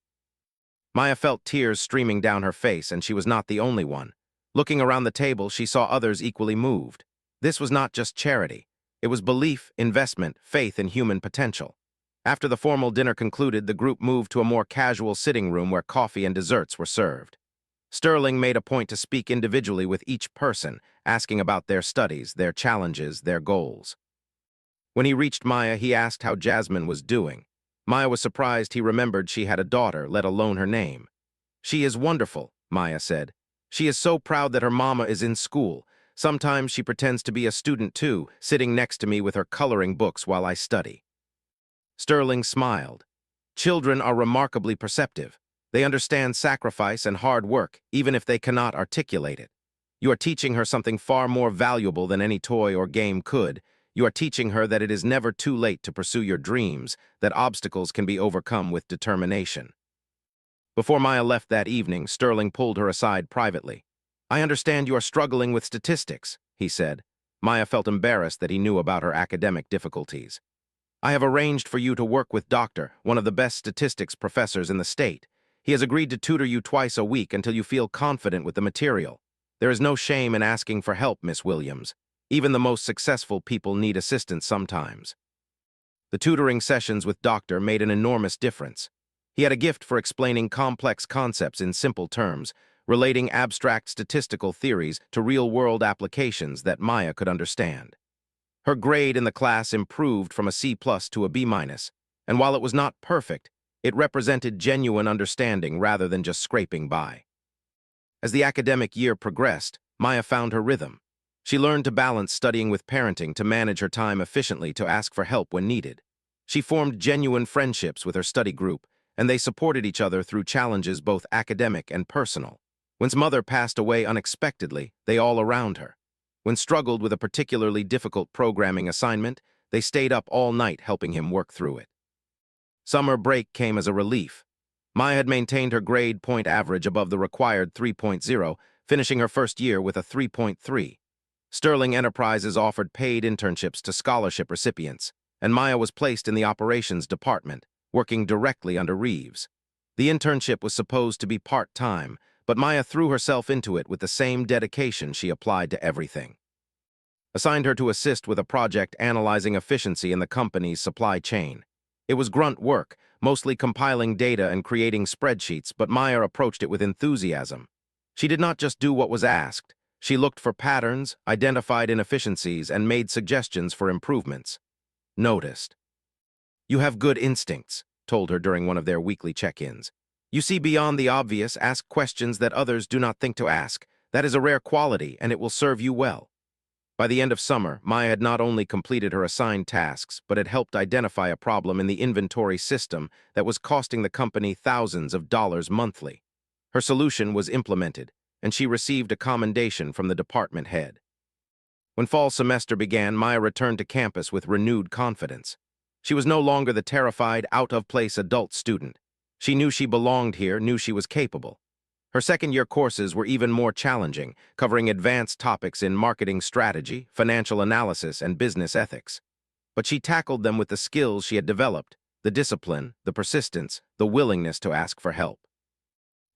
Maya felt tears streaming down her face, and she was not the only one. Looking around the table, she saw others equally moved. This was not just charity. It was belief, investment, faith in human potential. After the formal dinner concluded, the group moved to a more casual sitting room where coffee and desserts were served. Sterling made a point to speak individually with each person, asking about their studies, their challenges, their goals. When he reached Maya, he asked how Jasmine was doing. Maya was surprised he remembered she had a daughter, let alone her name. "She is wonderful," Maya said. "She is so proud that her mama is in school. Sometimes she pretends to be a student too, sitting next to me with her coloring books while I study." Sterling smiled. "Children are remarkably perceptive. They understand sacrifice and hard work, even if they cannot articulate it. You are teaching her something far more valuable than any toy or game could. You are teaching her that it is never too late to pursue your dreams, that obstacles can be overcome with determination." Before Maya left that evening, Sterling pulled her aside privately. "I understand you are struggling with statistics," he said. Maya felt embarrassed that he knew about her academic difficulties. "I have arranged for you to work with Doctor, one of the best statistics professors in the state. He has agreed to tutor you twice a week until you feel confident with the material. There is no shame in asking for help, Miss Williams. Even the most successful people need assistance sometimes." The tutoring sessions with Doctor made an enormous difference. He had a gift for explaining complex concepts in simple terms, relating abstract statistical theories to real-world applications that Maya could understand. Her grade in the class improved from a C+ to a B-, and while it was not perfect, it represented genuine understanding rather than just scraping by. As the academic year progressed, Maya found her rhythm. She learned to balance studying with parenting, to manage her time efficiently, to ask for help when needed. She formed genuine friendships with her study group, and they supported each other through challenges both academic and personal. When mother passed away unexpectedly, they all around her. When struggled with a particularly difficult programming assignment, they stayed up all night helping him work through it. Summer break came as a relief. Maya had maintained her grade point average above the required 3.0, finishing her first year with a 3.3. Sterling Enterprises offered paid internships to scholarship recipients, and Maya was placed in the operations department, working directly under Reeves. The internship was supposed to be part-time, but Maya threw herself into it with the same dedication she applied to everything. Assigned her to assist with a project analyzing efficiency in the company's supply chain. It was grunt work, mostly compiling data and creating spreadsheets, but Maya approached it with enthusiasm. She did not just do what was asked. She looked for patterns, identified inefficiencies, and made suggestions for improvements. Noticed. "You have good instincts," told her during one of their weekly check-ins. "You see beyond the obvious, ask questions that others do not think to ask. That is a rare quality, and it will serve you well." By the end of summer, Maya had not only completed her assigned tasks, but had helped identify a problem in the inventory system that was costing the company thousands of dollars monthly. Her solution was implemented, and she received a commendation from the department head. When fall semester began, Maya returned to campus with renewed confidence. She was no longer the terrified, out-of-place adult student. She knew she belonged here, knew she was capable. Her second-year courses were even more challenging, covering advanced topics in marketing strategy, financial analysis, and business ethics. But she tackled them with the skills she had developed, the discipline, the persistence, the willingness to ask for help.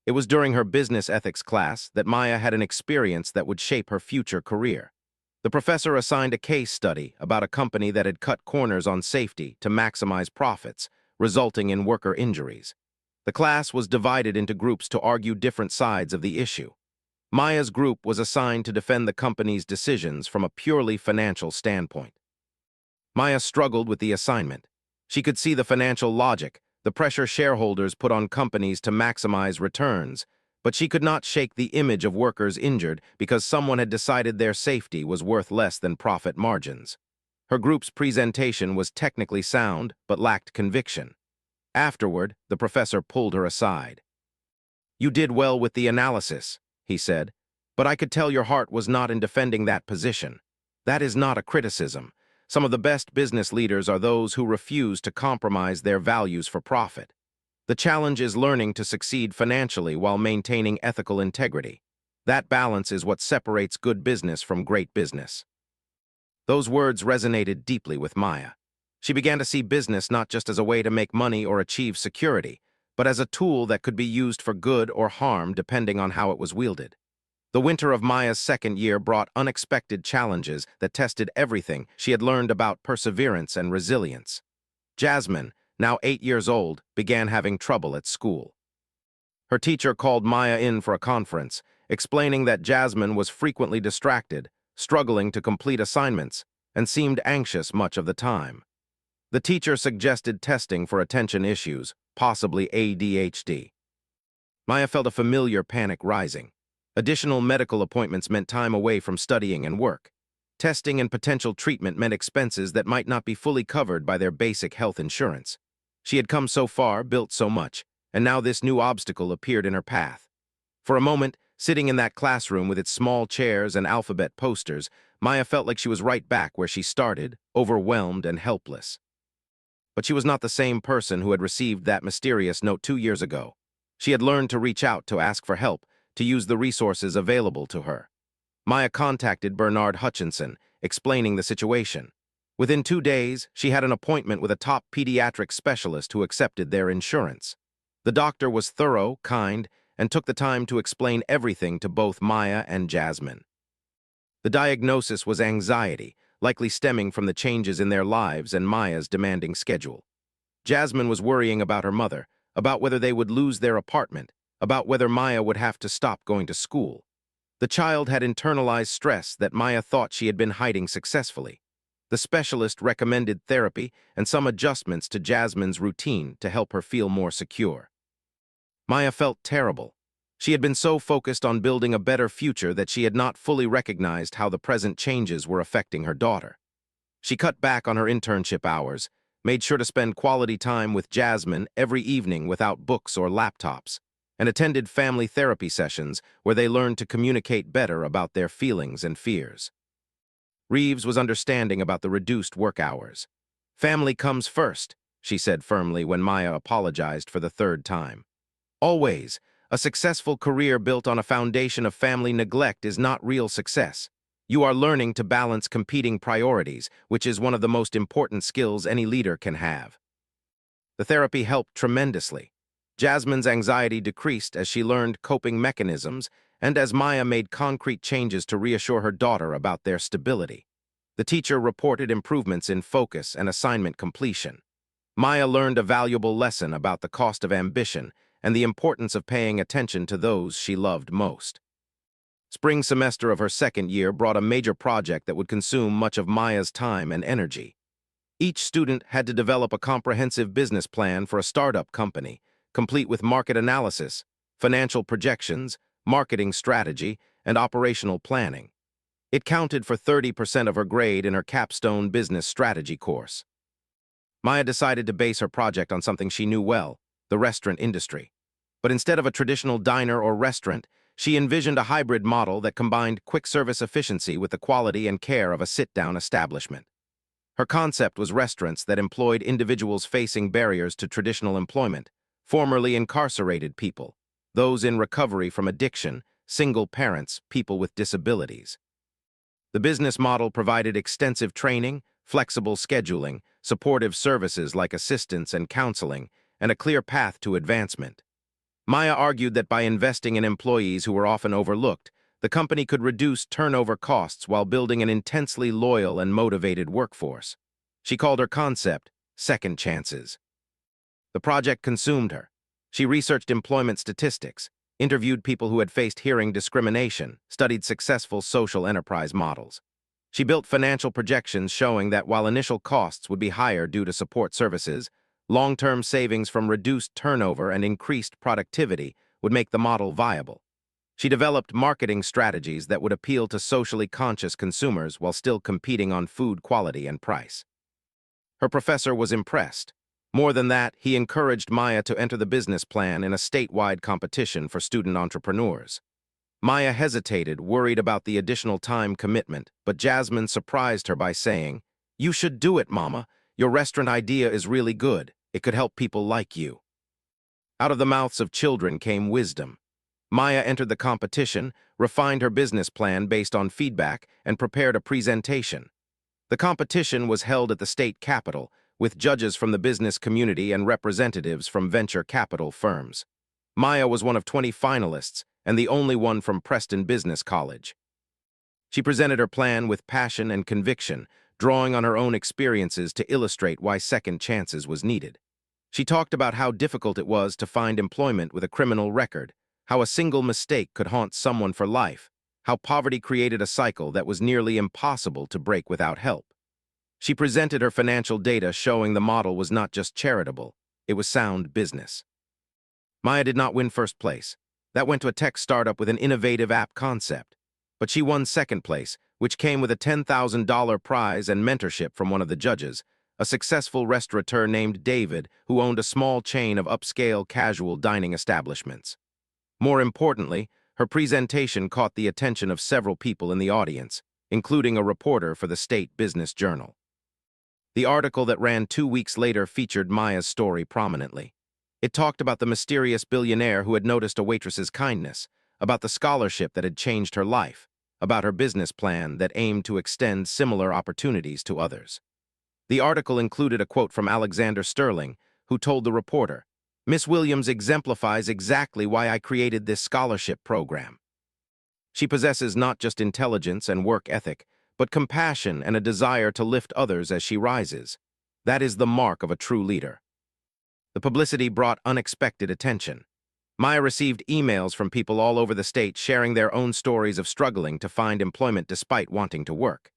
It was during her business ethics class that Maya had an experience that would shape her future career. The professor assigned a case study about a company that had cut corners on safety to maximize profits, resulting in worker injuries. The class was divided into groups to argue different sides of the issue. Maya's group was assigned to defend the company's decisions from a purely financial standpoint. Maya struggled with the assignment. She could see the financial logic, the pressure shareholders put on companies to maximize returns, but she could not shake the image of workers injured because someone had decided their safety was worth less than profit margins. Her group's presentation was technically sound, but lacked conviction. Afterward, the professor pulled her aside. "You did well with the analysis," he said, "but I could tell your heart was not in defending that position. That is not a criticism. Some of the best business leaders are those who refuse to compromise their values for profit. The challenge is learning to succeed financially while maintaining ethical integrity. That balance is what separates good business from great business." Those words resonated deeply with Maya. She began to see business not just as a way to make money or achieve security, but as a tool that could be used for good or harm depending on how it was wielded. The winter of Maya's second year brought unexpected challenges that tested everything she had learned about perseverance and resilience. Jasmine, now 8 years old, began having trouble at school. Her teacher called Maya in for a conference, explaining that Jasmine was frequently distracted, struggling to complete assignments, and seemed anxious much of the time. The teacher suggested testing for attention issues, possibly ADHD. Maya felt a familiar panic rising. Additional medical appointments meant time away from studying and work. Testing and potential treatment meant expenses that might not be fully covered by their basic health insurance. She had come so far, built so much, and now this new obstacle appeared in her path. For a moment, sitting in that classroom with its small chairs and alphabet posters, Maya felt like she was right back where she started, overwhelmed and helpless. But she was not the same person who had received that mysterious note 2 years ago. She had learned to reach out, to ask for help, to use the resources available to her. Maya contacted Bernard Hutchinson, explaining the situation. Within 2 days, she had an appointment with a top pediatric specialist who accepted their insurance. The doctor was thorough, kind, and took the time to explain everything to both Maya and Jasmine. The diagnosis was anxiety, likely stemming from the changes in their lives and Maya's demanding schedule. Jasmine was worrying about her mother, about whether they would lose their apartment, about whether Maya would have to stop going to school. The child had internalized stress that Maya thought she had been hiding successfully. The specialist recommended therapy and some adjustments to Jasmine's routine to help her feel more secure. Maya felt terrible. She had been so focused on building a better future that she had not fully recognized how the present changes were affecting her daughter. She cut back on her internship hours, made sure to spend quality time with Jasmine every evening without books or laptops, and attended family therapy sessions where they learned to communicate better about their feelings and fears. Reeves was understanding about the reduced work hours. "Family comes first," she said firmly when Maya apologized for the 3rd time. "Always. A successful career built on a foundation of family neglect is not real success. You are learning to balance competing priorities, which is one of the most important skills any leader can have." The therapy helped tremendously. Jasmine's anxiety decreased as she learned coping mechanisms and as Maya made concrete changes to reassure her daughter about their stability. The teacher reported improvements in focus and assignment completion. Maya learned a valuable lesson about the cost of ambition and the importance of paying attention to those she loved most. Spring semester of her 2nd year brought a major project that would consume much of Maya's time and energy. Each student had to develop a comprehensive business plan for a startup company, complete with market analysis, financial projections, marketing strategy, and operational planning. It counted for 30% of her grade in her capstone business strategy course. Maya decided to base her project on something she knew well, the restaurant industry. But instead of a traditional diner or restaurant, she envisioned a hybrid model that combined quick service efficiency with the quality and care of a sit-down establishment. Her concept was restaurants that employed individuals facing barriers to traditional employment, formerly incarcerated people, those in recovery from addiction, single parents, people with disabilities. The business model provided extensive training, flexible scheduling, supportive services like assistance and counseling, and a clear path to advancement. Maya argued that by investing in employees who were often overlooked, the company could reduce turnover costs while building an intensely loyal and motivated workforce. She called her concept second chances. The project consumed her. She researched employment statistics, interviewed people who had faced hearing discrimination, studied successful social enterprise models. She built financial projections showing that while initial costs would be higher due to support services, long-term savings from reduced turnover and increased productivity would make the model viable. She developed marketing strategies that would appeal to socially conscious consumers while still competing on food quality and price. Her professor was impressed. More than that, he encouraged Maya to enter the business plan in a statewide competition for student entrepreneurs. Maya hesitated, worried about the additional time commitment, but Jasmine surprised her by saying, "You should do it, Mama. Your restaurant idea is really good. It could help people like you." Out of the mouths of children came wisdom. Maya entered the competition, refined her business plan based on feedback, and prepared a presentation. The competition was held at the state capitol, with judges from the business community and representatives from venture capital firms. Maya was one of 20 finalists and the only one from Preston Business College. She presented her plan with passion and conviction, drawing on her own experiences to illustrate why second chances was needed. She talked about how difficult it was to find employment with a criminal record, how a single mistake could haunt someone for life, how poverty created a cycle that was nearly impossible to break without help. She presented her financial data showing the model was not just charitable, it was sound business. Maya did not win first place. That went to a tech startup with an innovative app concept. But she won second place, which came with a $10,000 prize and mentorship from one of the judges, a successful restaurateur named David who owned a small chain of upscale casual dining establishments. More importantly, her presentation caught the attention of several people in the audience, including a reporter for the State Business Journal. The article that ran 2 weeks later featured Maya's story prominently. It talked about the mysterious billionaire who had noticed a waitress's kindness, about the scholarship that had changed her life, about her business plan that aimed to extend similar opportunities to others. The article included a quote from Alexander Sterling, who told the reporter, "Miss Williams exemplifies exactly why I created this scholarship program. She possesses not just intelligence and work ethic, but compassion and a desire to lift others as she rises. That is the mark of a true leader." The publicity brought unexpected attention. Maya received emails from people all over the state sharing their own stories of struggling to find employment despite wanting to work.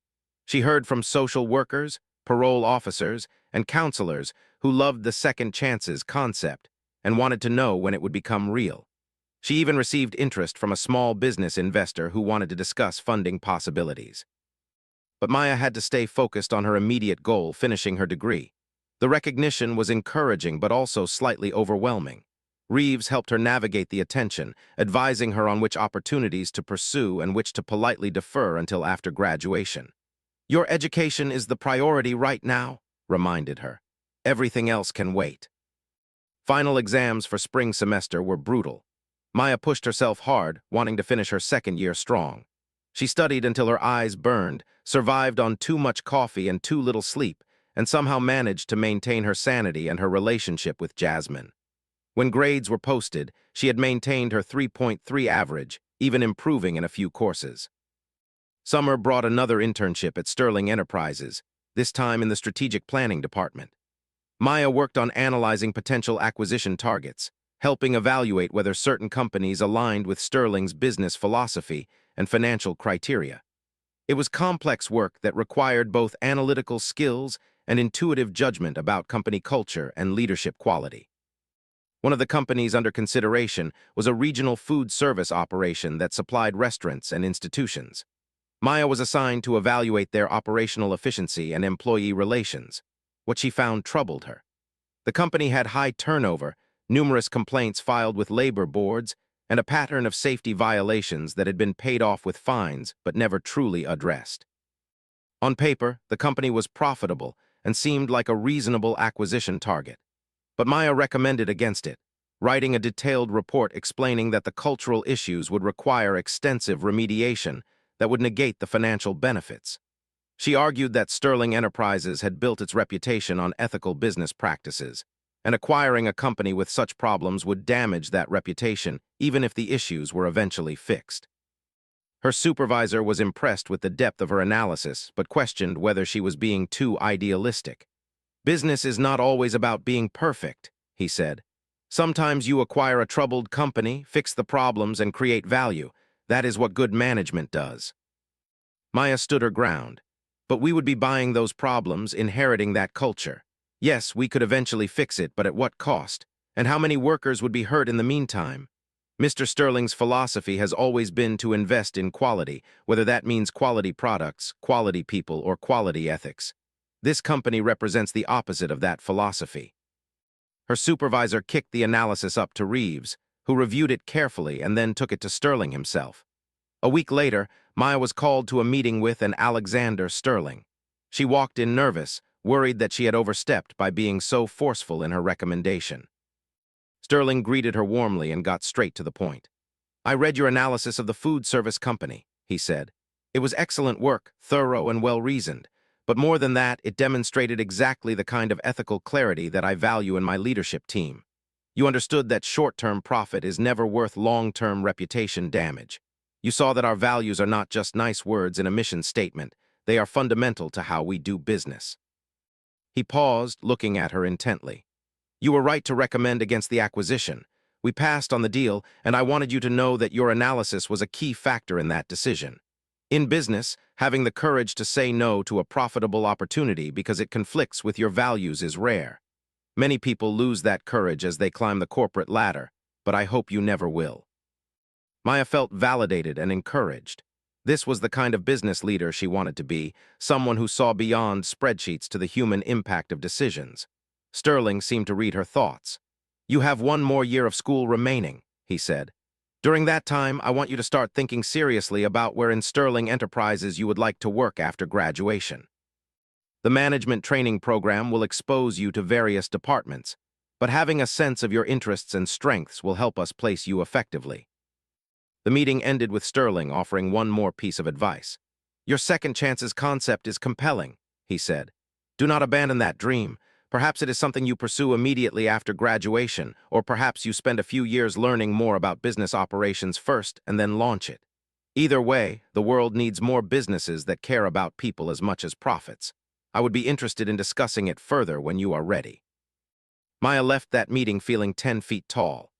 She heard from social workers, parole officers, and counselors who loved the second chances concept and wanted to know when it would become real. She even received interest from a small business investor who wanted to discuss funding possibilities. But Maya had to stay focused on her immediate goal, finishing her degree. The recognition was encouraging but also slightly overwhelming. Reeves helped her navigate the attention, advising her on which opportunities to pursue and which to politely defer until after graduation. "Your education is the priority right now," reminded her. "Everything else can wait." Final exams for spring semester were brutal. Maya pushed herself hard, wanting to finish her second year strong. She studied until her eyes burned, survived on too much coffee and too little sleep, and somehow managed to maintain her sanity and her relationship with Jasmine. When grades were posted, she had maintained her 3.3 average, even improving in a few courses. Summer brought another internship at Sterling Enterprises, this time in the strategic planning department. Maya worked on analyzing potential acquisition targets, helping evaluate whether certain companies aligned with Sterling's business philosophy and financial criteria. It was complex work that required both analytical skills and intuitive judgment about company culture and leadership quality. One of the companies under consideration was a regional food service operation that supplied restaurants and institutions. Maya was assigned to evaluate their operational efficiency and employee relations. What she found troubled her. The company had high turnover, numerous complaints filed with labor boards, and a pattern of safety violations that had been paid off with fines but never truly addressed. On paper, the company was profitable and seemed like a reasonable acquisition target. But Maya recommended against it, writing a detailed report explaining that the cultural issues would require extensive remediation that would negate the financial benefits. She argued that Sterling Enterprises had built its reputation on ethical business practices, and acquiring a company with such problems would damage that reputation even if the issues were eventually fixed. Her supervisor was impressed with the depth of her analysis, but questioned whether she was being too idealistic. "Business is not always about being perfect," he said. Sometimes you acquire a troubled company, fix the problems, and create value. That is what good management does. Maya stood her ground. But we would be buying those problems, inheriting that culture. Yes, we could eventually fix it, but at what cost? And how many workers would be hurt in the meantime? Mr. Sterling's philosophy has always been to invest in quality, whether that means quality products, quality people, or quality ethics. This company represents the opposite of that philosophy. Her supervisor kicked the analysis up to Reeves, who reviewed it carefully and then took it to Sterling himself. A week later, Maya was called to a meeting with an Alexander Sterling. She walked in nervous, worried that she had overstepped by being so forceful in her recommendation. Sterling greeted her warmly and got straight to the point. "I read your analysis of the food service company," he said. "It was excellent work, thorough and well-reasoned. But more than that, it demonstrated exactly the kind of ethical clarity that I value in my leadership team. You understood that short-term profit is never worth long-term reputation damage. You saw that our values are not just nice words in a mission statement. They are fundamental to how we do business." He paused, looking at her intently. "You were right to recommend against the acquisition. We passed on the deal, and I wanted you to know that your analysis was a key factor in that decision. In business, having the courage to say no to a profitable opportunity because it conflicts with your values is rare. Many people lose that courage as they climb the corporate ladder, but I hope you never will." Maya felt validated and encouraged. This was the kind of business leader she wanted to be, someone who saw beyond spreadsheets to the human impact of decisions. Sterling seemed to read her thoughts. "You have one more year of school remaining," he said. "During that time, I want you to start thinking seriously about where in Sterling Enterprises you would like to work after graduation. The management training program will expose you to various departments, but having a sense of your interests and strengths will help us place you effectively." The meeting ended with Sterling offering one more piece of advice. "Your second chances concept is compelling," he said. "Do not abandon that dream. Perhaps it is something you pursue immediately after graduation, or perhaps you spend a few years learning more about business operations first and then launch it. Either way, the world needs more businesses that care about people as much as profits. I would be interested in discussing it further when you are ready." Maya left that meeting feeling 10 feet tall.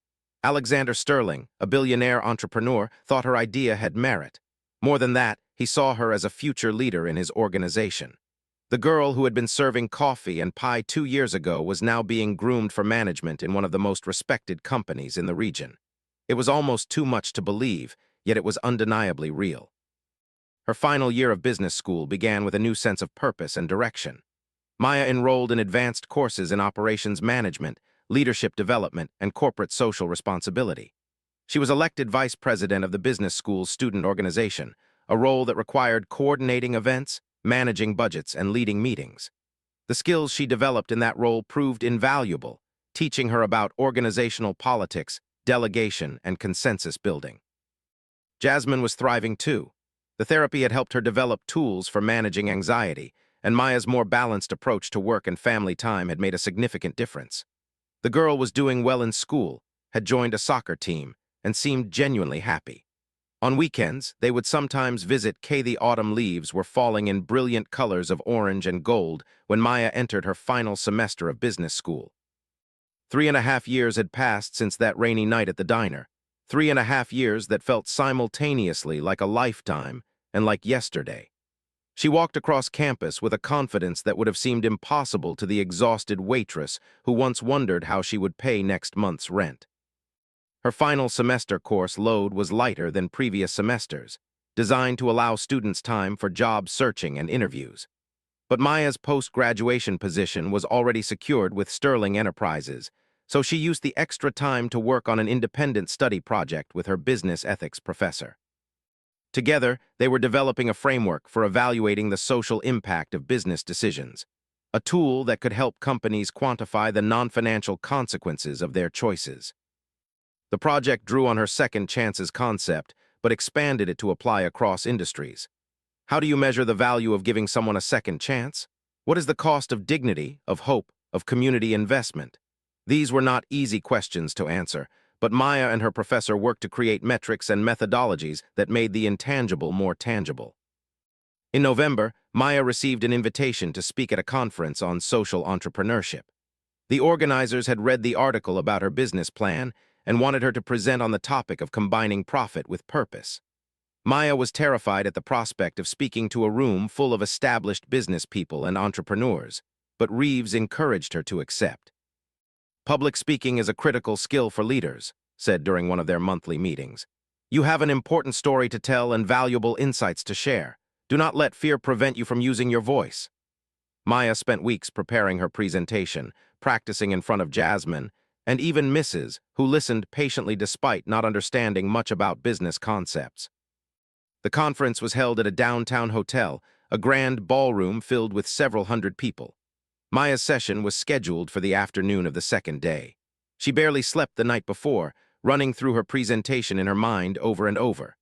Alexander Sterling, a billionaire entrepreneur, thought her idea had merit. More than that, he saw her as a future leader in his organization. The girl who had been serving coffee and pie 2 years ago was now being groomed for management in one of the most respected companies in the region. It was almost too much to believe, yet it was undeniably real. Her final year of business school began with a new sense of purpose and direction. Maya enrolled in advanced courses in operations management, leadership development, and corporate social responsibility. She was elected vice president of the business school's student organization, a role that required coordinating events, managing budgets, and leading meetings. The skills she developed in that role proved invaluable, teaching her about organizational politics, delegation, and consensus building. Jasmine was thriving too. The therapy had helped her develop tools for managing anxiety, and Maya's more balanced approach to work and family time had made a significant difference. The girl was doing well in school, had joined a soccer team, and seemed genuinely happy. On weekends, they would sometimes visit K. The autumn leaves were falling in brilliant colors of orange and gold when Maya entered her final semester of business school. 3.5 years had passed since that rainy night at the diner. 3.5 years that felt simultaneously like a lifetime and like yesterday. She walked across campus with a confidence that would have seemed impossible to the exhausted waitress who once wondered how she would pay next month's rent. Her final semester course load was lighter than previous semesters, designed to allow students time for job searching and interviews. But Maya's post-graduation position was already secured with Sterling Enterprises, so she used the extra time to work on an independent study project with her business ethics professor. Together, they were developing a framework for evaluating the social impact of business decisions, a tool that could help companies quantify the non-financial consequences of their choices. The project drew on her second chances concept, but expanded it to apply across industries. How do you measure the value of giving someone a second chance? What is the cost of dignity, of hope, of community investment? These were not easy questions to answer, but Maya and her professor worked to create metrics and methodologies that made the intangible more tangible. In November, Maya received an invitation to speak at a conference on social entrepreneurship. The organizers had read the article about her business plan and wanted her to present on the topic of combining profit with purpose. Maya was terrified at the prospect of speaking to a room full of established business people and entrepreneurs, but Reeves encouraged her to accept. "Public speaking is a critical skill for leaders," said during one of their monthly meetings. "You have an important story to tell and valuable insights to share. Do not let fear prevent you from using your voice." Maya spent weeks preparing her presentation, practicing in front of Jasmine, and even Mrs., who listened patiently despite not understanding much about business concepts. The conference was held at a downtown hotel, a grand ballroom filled with several hundred people. Maya's session was scheduled for the afternoon of the second day. She barely slept the night before, running through her presentation in her mind over and over.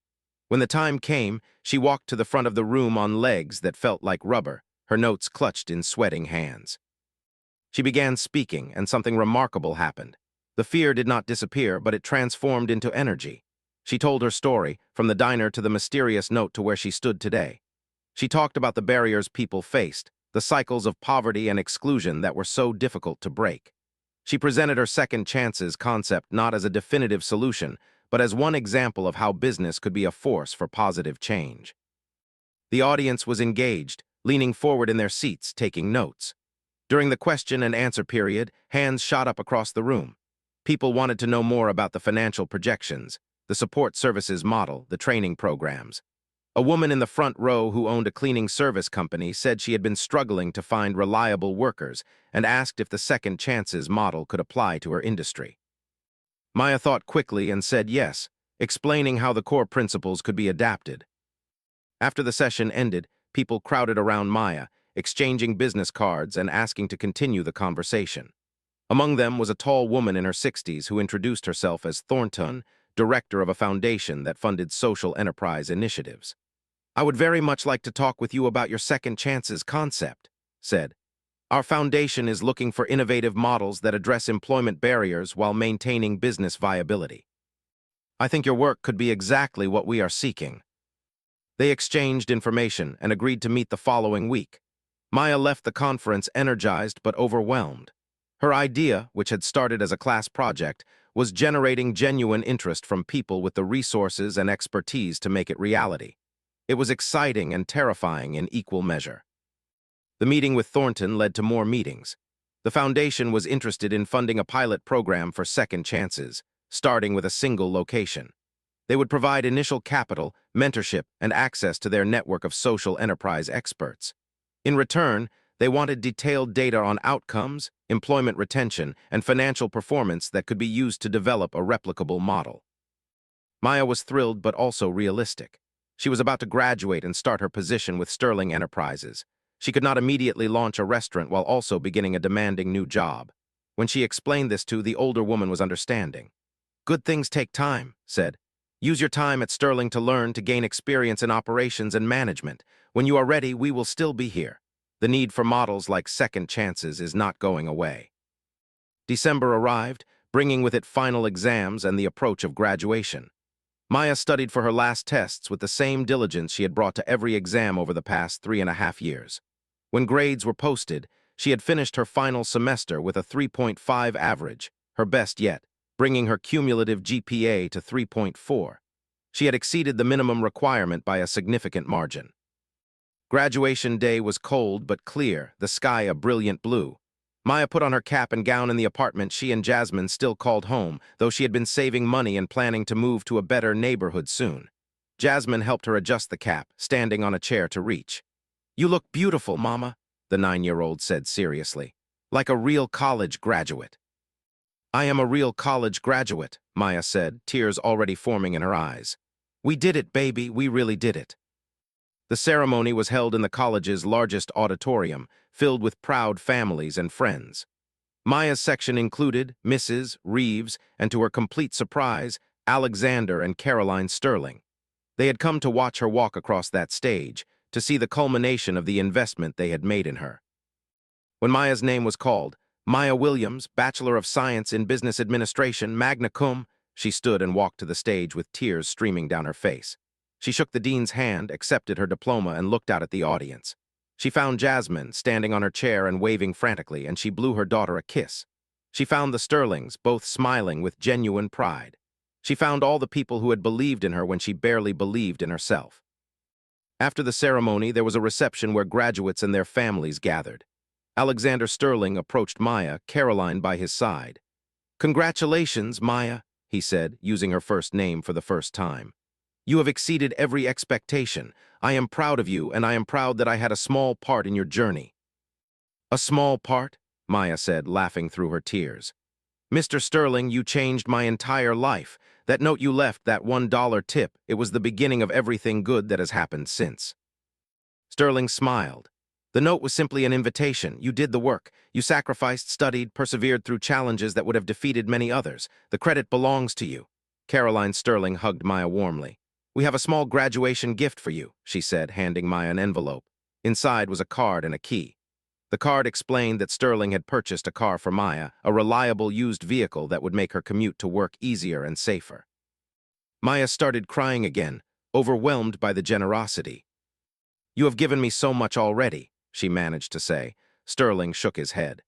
When the time came, she walked to the front of the room on legs that felt like rubber, her notes clutched in sweating hands. She began speaking, and something remarkable happened. The fear did not disappear, but it transformed into energy. She told her story, from the diner to the mysterious note to where she stood today. She talked about the barriers people faced, the cycles of poverty and exclusion that were so difficult to break. She presented her second chances concept not as a definitive solution, but as one example of how business could be a force for positive change. The audience was engaged, leaning forward in their seats, taking notes. During the question and answer period, hands shot up across the room. People wanted to know more about the financial projections, the support services model, the training programs. A woman in the front row who owned a cleaning service company said she had been struggling to find reliable workers and asked if the second chances model could apply to her industry. Maya thought quickly and said yes, explaining how the core principles could be adapted. After the session ended, people crowded around Maya, exchanging business cards and asking to continue the conversation. Among them was a tall woman in her 60s who introduced herself as Thornton, director of a foundation that funded social enterprise initiatives. "I would very much like to talk with you about your second chances concept," said. "Our foundation is looking for innovative models that address employment barriers while maintaining business viability. I think your work could be exactly what we are seeking." They exchanged information and agreed to meet the following week. Maya left the conference energized but overwhelmed. Her idea, which had started as a class project, was generating genuine interest from people with the resources and expertise to make it reality. It was exciting and terrifying in equal measure. The meeting with Thornton led to more meetings. The foundation was interested in funding a pilot program for second chances, starting with a single location. They would provide initial capital, mentorship, and access to their network of social enterprise experts. In return, they wanted detailed data on outcomes, employment retention, and financial performance that could be used to develop a replicable model. Maya was thrilled but also realistic. She was about to graduate and start her position with Sterling Enterprises. She could not immediately launch a restaurant while also beginning a demanding new job. When she explained this to the older woman was understanding. "Good things take time," said. "Use your time at Sterling to learn, to gain experience in operations and management. When you are ready, we will still be here. The need for models like second chances is not going away." December arrived, bringing with it final exams and the approach of graduation. Maya studied for her last tests with the same diligence she had brought to every exam over the past 3.5 years. When grades were posted, she had finished her final semester with a 3.5 average, her best yet, bringing her cumulative GPA to 3.4. She had exceeded the minimum requirement by a significant margin. Graduation day was cold but clear, the sky a brilliant blue. Maya put on her cap and gown in the apartment she and Jasmine still called home, though she had been saving money and planning to move to a better neighborhood soon. Jasmine helped her adjust the cap, standing on a chair to reach. "You look beautiful, Mama," the 9-year-old said seriously. "Like a real college graduate." "I am a real college graduate," Maya said, tears already forming in her eyes. "We did it, baby, we really did it." The ceremony was held in the college's largest auditorium, filled with proud families and friends. Maya's section included Mrs. Reeves and, to her complete surprise, Alexander and Caroline Sterling. They had come to watch her walk across that stage, to see the culmination of the investment they had made in her. When Maya's name was called, Maya Williams, Bachelor of Science in Business Administration, magna cum, she stood and walked to the stage with tears streaming down her face. She shook the dean's hand, accepted her diploma, and looked out at the audience. She found Jasmine standing on her chair and waving frantically, and she blew her daughter a kiss. She found the Sterlings, both smiling with genuine pride. She found all the people who had believed in her when she barely believed in herself. After the ceremony, there was a reception where graduates and their families gathered. Alexander Sterling approached Maya, Caroline by his side. "Congratulations, Maya," he said, using her first name for the first time. "You have exceeded every expectation. I am proud of you, and I am proud that I had a small part in your journey." "A small part?" Maya said, laughing through her tears. "Mr. Sterling, you changed my entire life. That note you left, that $1 tip, it was the beginning of everything good that has happened since." Sterling smiled. "The note was simply an invitation. You did the work. You sacrificed, studied, persevered through challenges that would have defeated many others. The credit belongs to you." Caroline Sterling hugged Maya warmly. "We have a small graduation gift for you," she said, handing Maya an envelope. Inside was a card and a key. The card explained that Sterling had purchased a car for Maya, a reliable used vehicle that would make her commute to work easier and safer. Maya started crying again, overwhelmed by the generosity. "You have given me so much already," she managed to say. Sterling shook his head.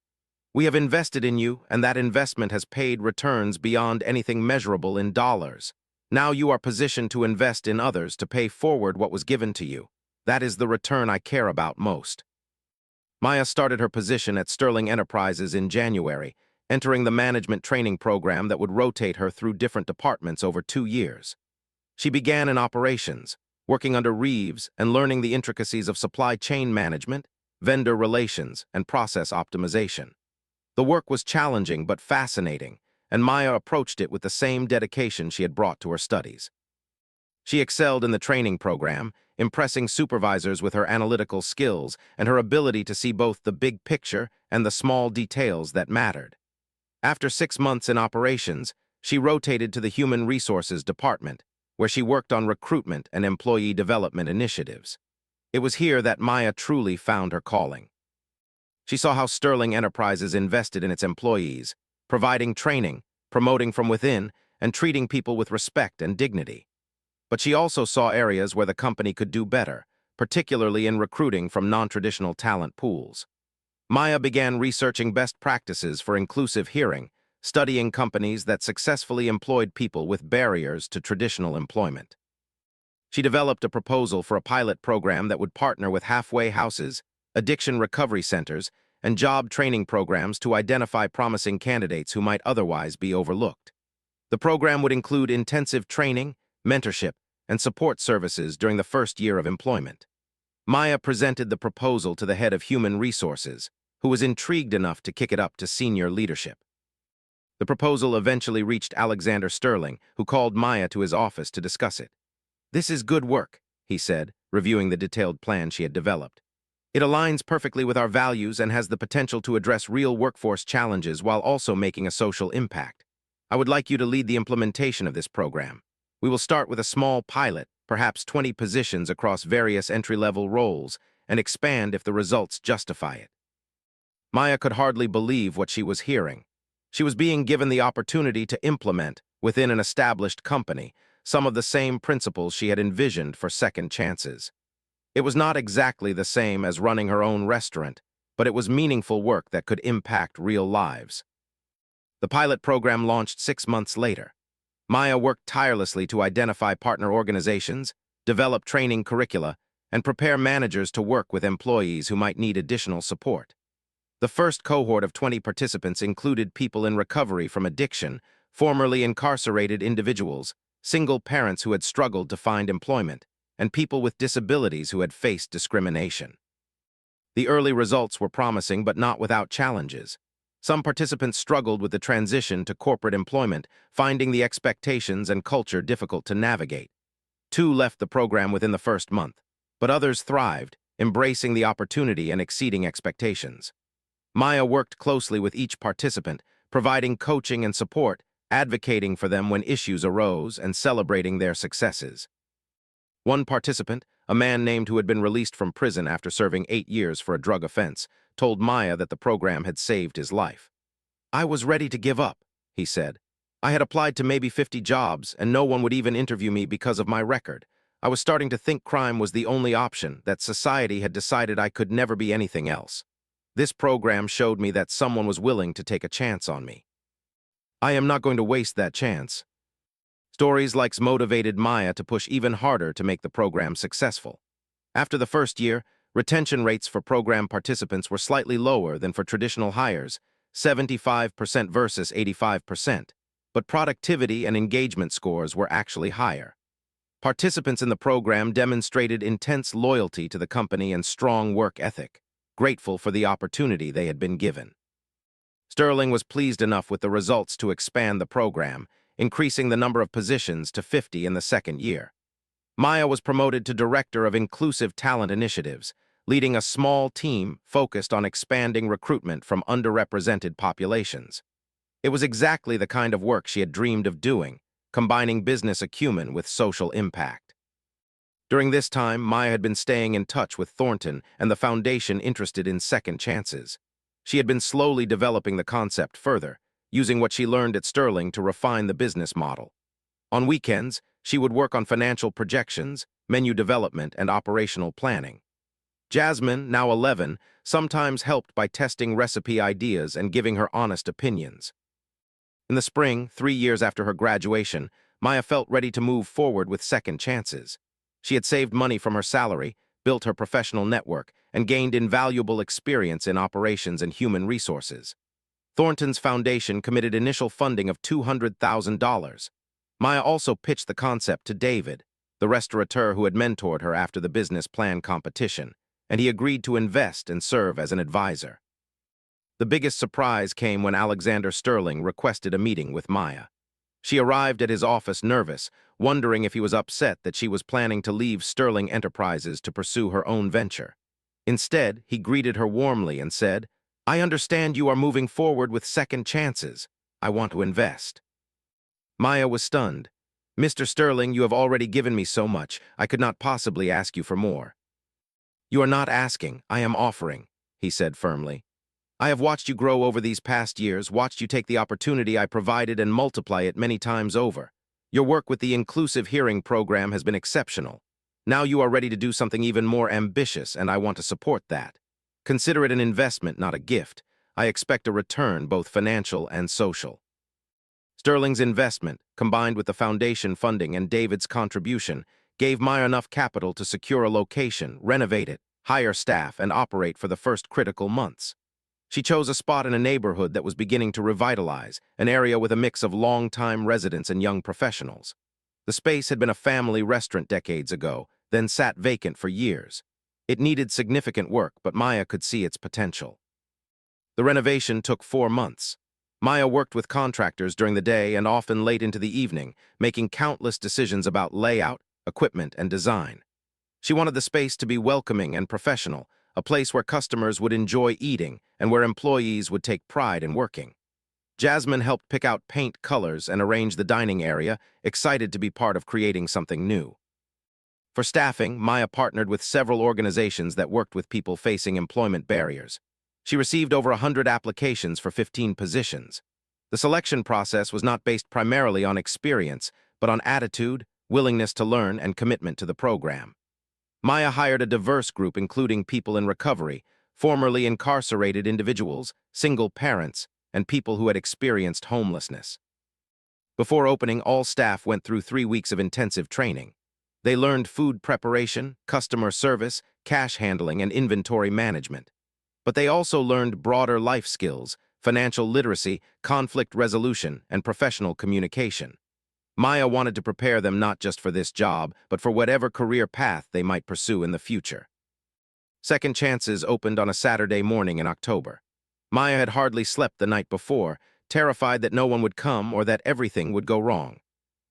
"We have invested in you, and that investment has paid returns beyond anything measurable in dollars. Now you are positioned to invest in others to pay forward what was given to you. That is the return I care about most." Maya started her position at Sterling Enterprises in January, entering the management training program that would rotate her through different departments over 2 years. She began in operations, working under Reeves and learning the intricacies of supply chain management, vendor relations, and process optimization. The work was challenging but fascinating, and Maya approached it with the same dedication she had brought to her studies. She excelled in the training program, impressing supervisors with her analytical skills and her ability to see both the big picture and the small details that mattered. After 6 months in operations, she rotated to the Human Resources Department, where she worked on recruitment and employee development initiatives. It was here that Maya truly found her calling. She saw how Sterling Enterprises invested in its employees, providing training, promoting from within, and treating people with respect and dignity. But she also saw areas where the company could do better, particularly in recruiting from non-traditional talent pools. Maya began researching best practices for inclusive hearing, studying companies that successfully employed people with barriers to traditional employment. She developed a proposal for a pilot program that would partner with halfway houses, addiction recovery centers, and job training programs to identify promising candidates who might otherwise be overlooked. The program would include intensive training, mentorship, and support services during the first year of employment. Maya presented the proposal to the head of Human Resources, who was intrigued enough to kick it up to senior leadership. The proposal eventually reached Alexander Sterling, who called Maya to his office to discuss it. "This is good work," he said, reviewing the detailed plan she had developed. "It aligns perfectly with our values and has the potential to address real workforce challenges while also making a social impact. I would like you to lead the implementation of this program. We will start with a small pilot, perhaps 20 positions across various entry-level roles, and expand if the results justify it." Maya could hardly believe what she was hearing. She was being given the opportunity to implement, within an established company, some of the same principles she had envisioned for second chances. It was not exactly the same as running her own restaurant, but it was meaningful work that could impact real lives. The pilot program launched 6 months later. Maya worked tirelessly to identify partner organizations, develop training curricula, and prepare managers to work with employees who might need additional support. The first cohort of 20 participants included people in recovery from addiction, formerly incarcerated individuals, single parents who had struggled to find employment, and people with disabilities who had faced discrimination. The early results were promising but not without challenges. Some participants struggled with the transition to corporate employment, finding the expectations and culture difficult to navigate. 2 left the program within the first month, but others thrived, embracing the opportunity and exceeding expectations. Maya worked closely with each participant, providing coaching and support, advocating for them when issues arose, and celebrating their successes. One participant, a man named who had been released from prison after serving 8 years for a drug offense, told Maya that the program had saved his life. "I was ready to give up," he said. "I had applied to maybe 50 jobs, and no one would even interview me because of my record. I was starting to think crime was the only option, that society had decided I could never be anything else. This program showed me that someone was willing to take a chance on me. I am not going to waste that chance. Stories like motivated Maya to push even harder to make the program successful. After the first year, retention rates for program participants were slightly lower than for traditional hires, 75% versus 85%, but productivity and engagement scores were actually higher. Participants in the program demonstrated intense loyalty to the company and strong work ethic, grateful for the opportunity they had been given. Sterling was pleased enough with the results to expand the program, increasing the number of positions to 50 in the second year. Maya was promoted to Director of Inclusive Talent Initiatives, leading a small team focused on expanding recruitment from underrepresented populations. It was exactly the kind of work she had dreamed of doing, combining business acumen with social impact. During this time, Maya had been staying in touch with Thornton and the foundation interested in second chances. She had been slowly developing the concept further, using what she learned at Sterling to refine the business model. On weekends, she would work on financial projections, menu development, and operational planning. Jasmine, now 11, sometimes helped by testing recipe ideas and giving her honest opinions. In the spring, 3 years after her graduation, Maya felt ready to move forward with second chances. She had saved money from her salary, built her professional network, and gained invaluable experience in operations and human resources. Thornton's foundation committed initial funding of $200,000. Maya also pitched the concept to David, the restaurateur who had mentored her after the business plan competition, and he agreed to invest and serve as an advisor. The biggest surprise came when Alexander Sterling requested a meeting with Maya. She arrived at his office nervous, wondering if he was upset that she was planning to leave Sterling Enterprises to pursue her own venture. Instead, he greeted her warmly and said, "I understand you are moving forward with second chances. I want to invest." Maya was stunned. "Mr. Sterling, you have already given me so much, I could not possibly ask you for more." "You are not asking, I am offering," he said firmly. "I have watched you grow over these past years, watched you take the opportunity I provided and multiply it many times over. Your work with the Inclusive Hearing program has been exceptional. Now you are ready to do something even more ambitious, and I want to support that. Consider it an investment, not a gift. I expect a return, both financial and social." Sterling's investment, combined with the foundation funding and David's contribution, gave Maya enough capital to secure a location, renovate it, hire staff, and operate for the first critical months. She chose a spot in a neighborhood that was beginning to revitalize, an area with a mix of long-time residents and young professionals. The space had been a family restaurant decades ago, then sat vacant for years. It needed significant work, but Maya could see its potential. The renovation took 4 months. Maya worked with contractors during the day and often late into the evening, making countless decisions about layout, equipment, and design. She wanted the space to be welcoming and professional, a place where customers would enjoy eating and where employees would take pride in working. Jasmine helped pick out paint colors and arrange the dining area, excited to be part of creating something new. For staffing, Maya partnered with several organizations that worked with people facing employment barriers. She received over 100 applications for 15 positions. The selection process was not based primarily on experience, but on attitude, willingness to learn, and commitment to the program. Maya hired a diverse group including people in recovery, formerly incarcerated individuals, single parents, and people who had experienced homelessness. Before opening, all staff went through 3 weeks of intensive training. They learned food preparation, customer service, cash handling, and inventory management. But they also learned broader life skills, financial literacy, conflict resolution, and professional communication. Maya wanted to prepare them not just for this job, but for whatever career path they might pursue in the future. Second Chances opened on a Saturday morning in October. Maya had hardly slept the night before, terrified that no one would come or that everything would go wrong.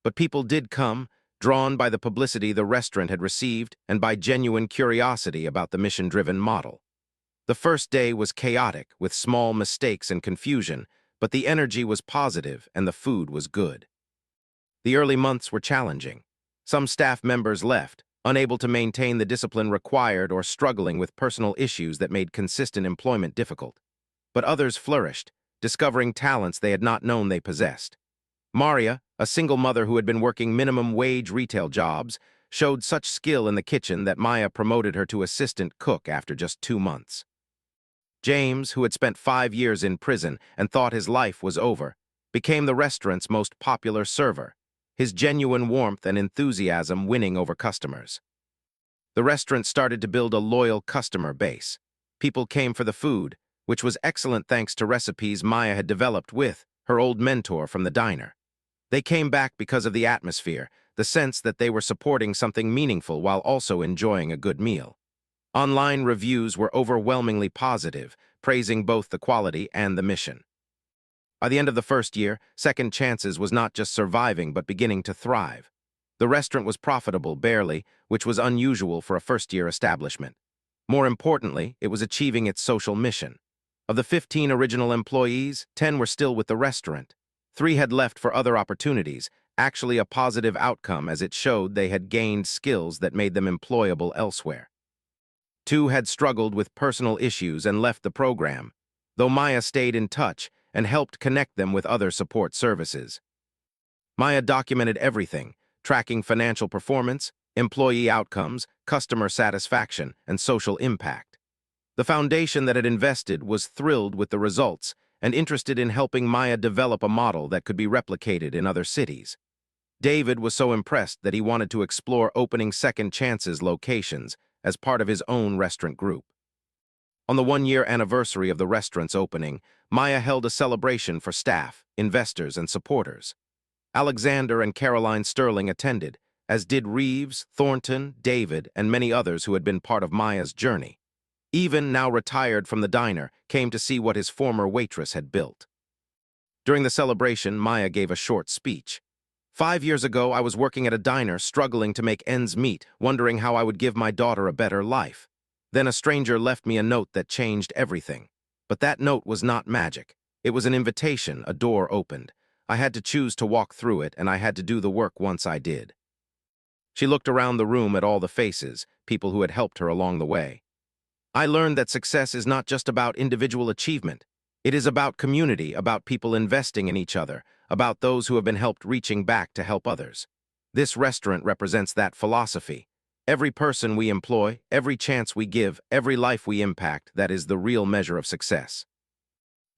But people did come, drawn by the publicity the restaurant had received and by genuine curiosity about the mission-driven model. The first day was chaotic, with small mistakes and confusion, but the energy was positive and the food was good. The early months were challenging. Some staff members left, unable to maintain the discipline required or struggling with personal issues that made consistent employment difficult. But others flourished, discovering talents they had not known they possessed. Maria, a single mother who had been working minimum-wage retail jobs, showed such skill in the kitchen that Maya promoted her to assistant cook after just 2 months. James, who had spent 5 years in prison and thought his life was over, became the restaurant's most popular server, his genuine warmth and enthusiasm winning over customers. The restaurant started to build a loyal customer base. People came for the food, which was excellent thanks to recipes Maya had developed with her old mentor from the diner. They came back because of the atmosphere, the sense that they were supporting something meaningful while also enjoying a good meal. Online reviews were overwhelmingly positive, praising both the quality and the mission. By the end of the first year, Second Chances was not just surviving but beginning to thrive. The restaurant was profitable barely, which was unusual for a first-year establishment. More importantly, it was achieving its social mission. Of the 15 original employees, 10 were still with the restaurant. 3 had left for other opportunities, actually a positive outcome as it showed they had gained skills that made them employable elsewhere. 2 had struggled with personal issues and left the program, though Maya stayed in touch and helped connect them with other support services. Maya documented everything, tracking financial performance, employee outcomes, customer satisfaction, and social impact. The foundation that had invested was thrilled with the results and interested in helping Maya develop a model that could be replicated in other cities. David was so impressed that he wanted to explore opening Second Chances locations as part of his own restaurant group. On the 1-year anniversary of the restaurant's opening, Maya held a celebration for staff, investors, and supporters. Alexander and Caroline Sterling attended, as did Reeves, Thornton, David, and many others who had been part of Maya's journey. Even, now retired from the diner, came to see what his former waitress had built. During the celebration, Maya gave a short speech. 5 years ago, I was working at a diner, struggling to make ends meet, wondering how I would give my daughter a better life. Then a stranger left me a note that changed everything. But that note was not magic. It was an invitation, a door opened. I had to choose to walk through it, and I had to do the work once I did. She looked around the room at all the faces, people who had helped her along the way. I learned that success is not just about individual achievement. It is about community, about people investing in each other, about those who have been helped reaching back to help others. This restaurant represents that philosophy. Every person we employ, every chance we give, every life we impact, that is the real measure of success.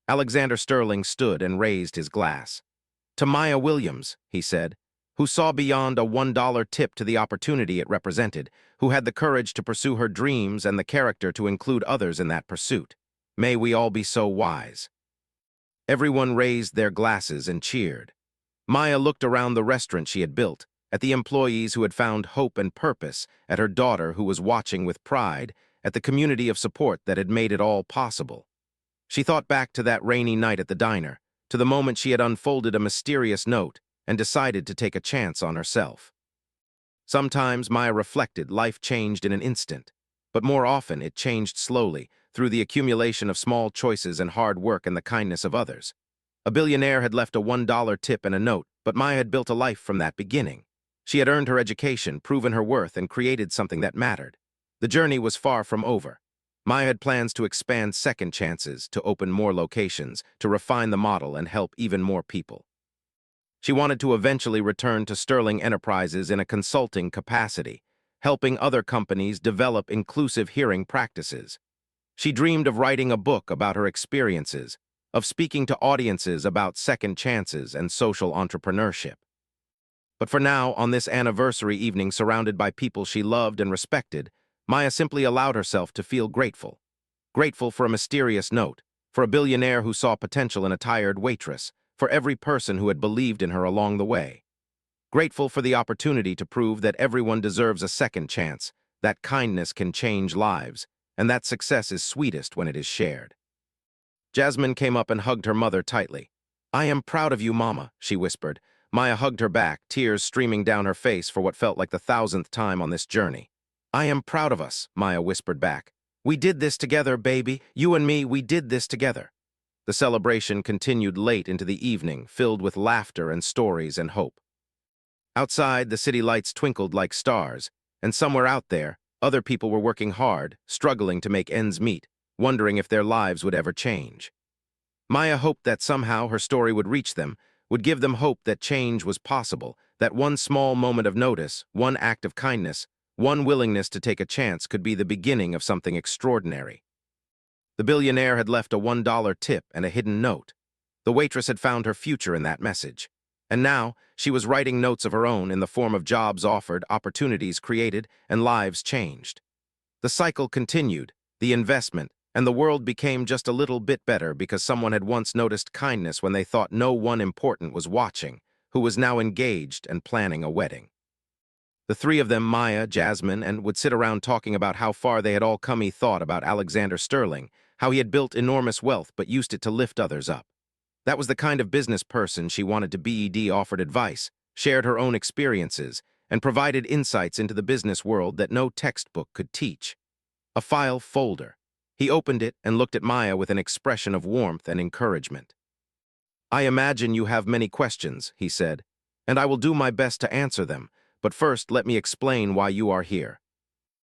Alexander Sterling stood and raised his glass. To Maya Williams, he said, who saw beyond a $1 tip to the opportunity it represented, who had the courage to pursue her dreams and the character to include others in that pursuit. May we all be so wise. Everyone raised their glasses and cheered. Maya looked around the restaurant she had built, at the employees who had found hope and purpose, at her daughter who was watching with pride, at the community of support that had made it all possible. She thought back to that rainy night at the diner, to the moment she had unfolded a mysterious note and decided to take a chance on herself. Sometimes, Maya reflected, life changed in an instant, but more often it changed slowly, through the accumulation of small choices and hard work and the kindness of others. A billionaire had left a $1 tip and a note, but Maya had built a life from that beginning. She had earned her education, proven her worth, and created something that mattered. The journey was far from over. Maya had plans to expand Second Chances, to open more locations, to refine the model and help even more people. She wanted to eventually return to Sterling Enterprises in a consulting capacity, helping other companies develop inclusive hearing practices. She dreamed of writing a book about her experiences, of speaking to audiences about second chances and social entrepreneurship. But for now, on this anniversary evening surrounded by people she loved and respected, Maya simply allowed herself to feel grateful. Grateful for a mysterious note, for a billionaire who saw potential in a tired waitress, for every person who had believed in her along the way. Grateful for the opportunity to prove that everyone deserves a second chance, that kindness can change lives, and that success is sweetest when it is shared. Jasmine came up and hugged her mother tightly. "I am proud of you, Mama," she whispered. Maya hugged her back, tears streaming down her face for what felt like the 1,000th time on this journey. "I am proud of us," Maya whispered back. "We did this together, baby. You and me, we did this together." The celebration continued late into the evening, filled with laughter and stories and hope. Outside, the city lights twinkled like stars, and somewhere out there, other people were working hard, struggling to make ends meet, wondering if their lives would ever change. Maya hoped that somehow her story would reach them, would give them hope that change was possible, that one small moment of notice, one act of kindness, one willingness to take a chance could be the beginning of something extraordinary. The billionaire had left a $1 tip and a hidden note. The waitress had found her future in that message. And now, she was writing notes of her own in the form of jobs offered, opportunities created, and lives changed. The cycle continued, the investment, and the world became just a little bit better because someone had once noticed kindness when they thought no one important was watching, who was now engaged and planning a wedding. The three of them, Maya, Jasmine, and would sit around talking about how far they had all come. He thought about Alexander Sterling, how he had built enormous wealth but used it to lift others up. That was the kind of business person she wanted to be. Offered advice, shared her own experiences, and provided insights into the business world that no textbook could teach. A file folder. He opened it and looked at Maya with an expression of warmth and encouragement. "I imagine you have many questions," he said, "and I will do my best to answer them, but first let me explain why you are here.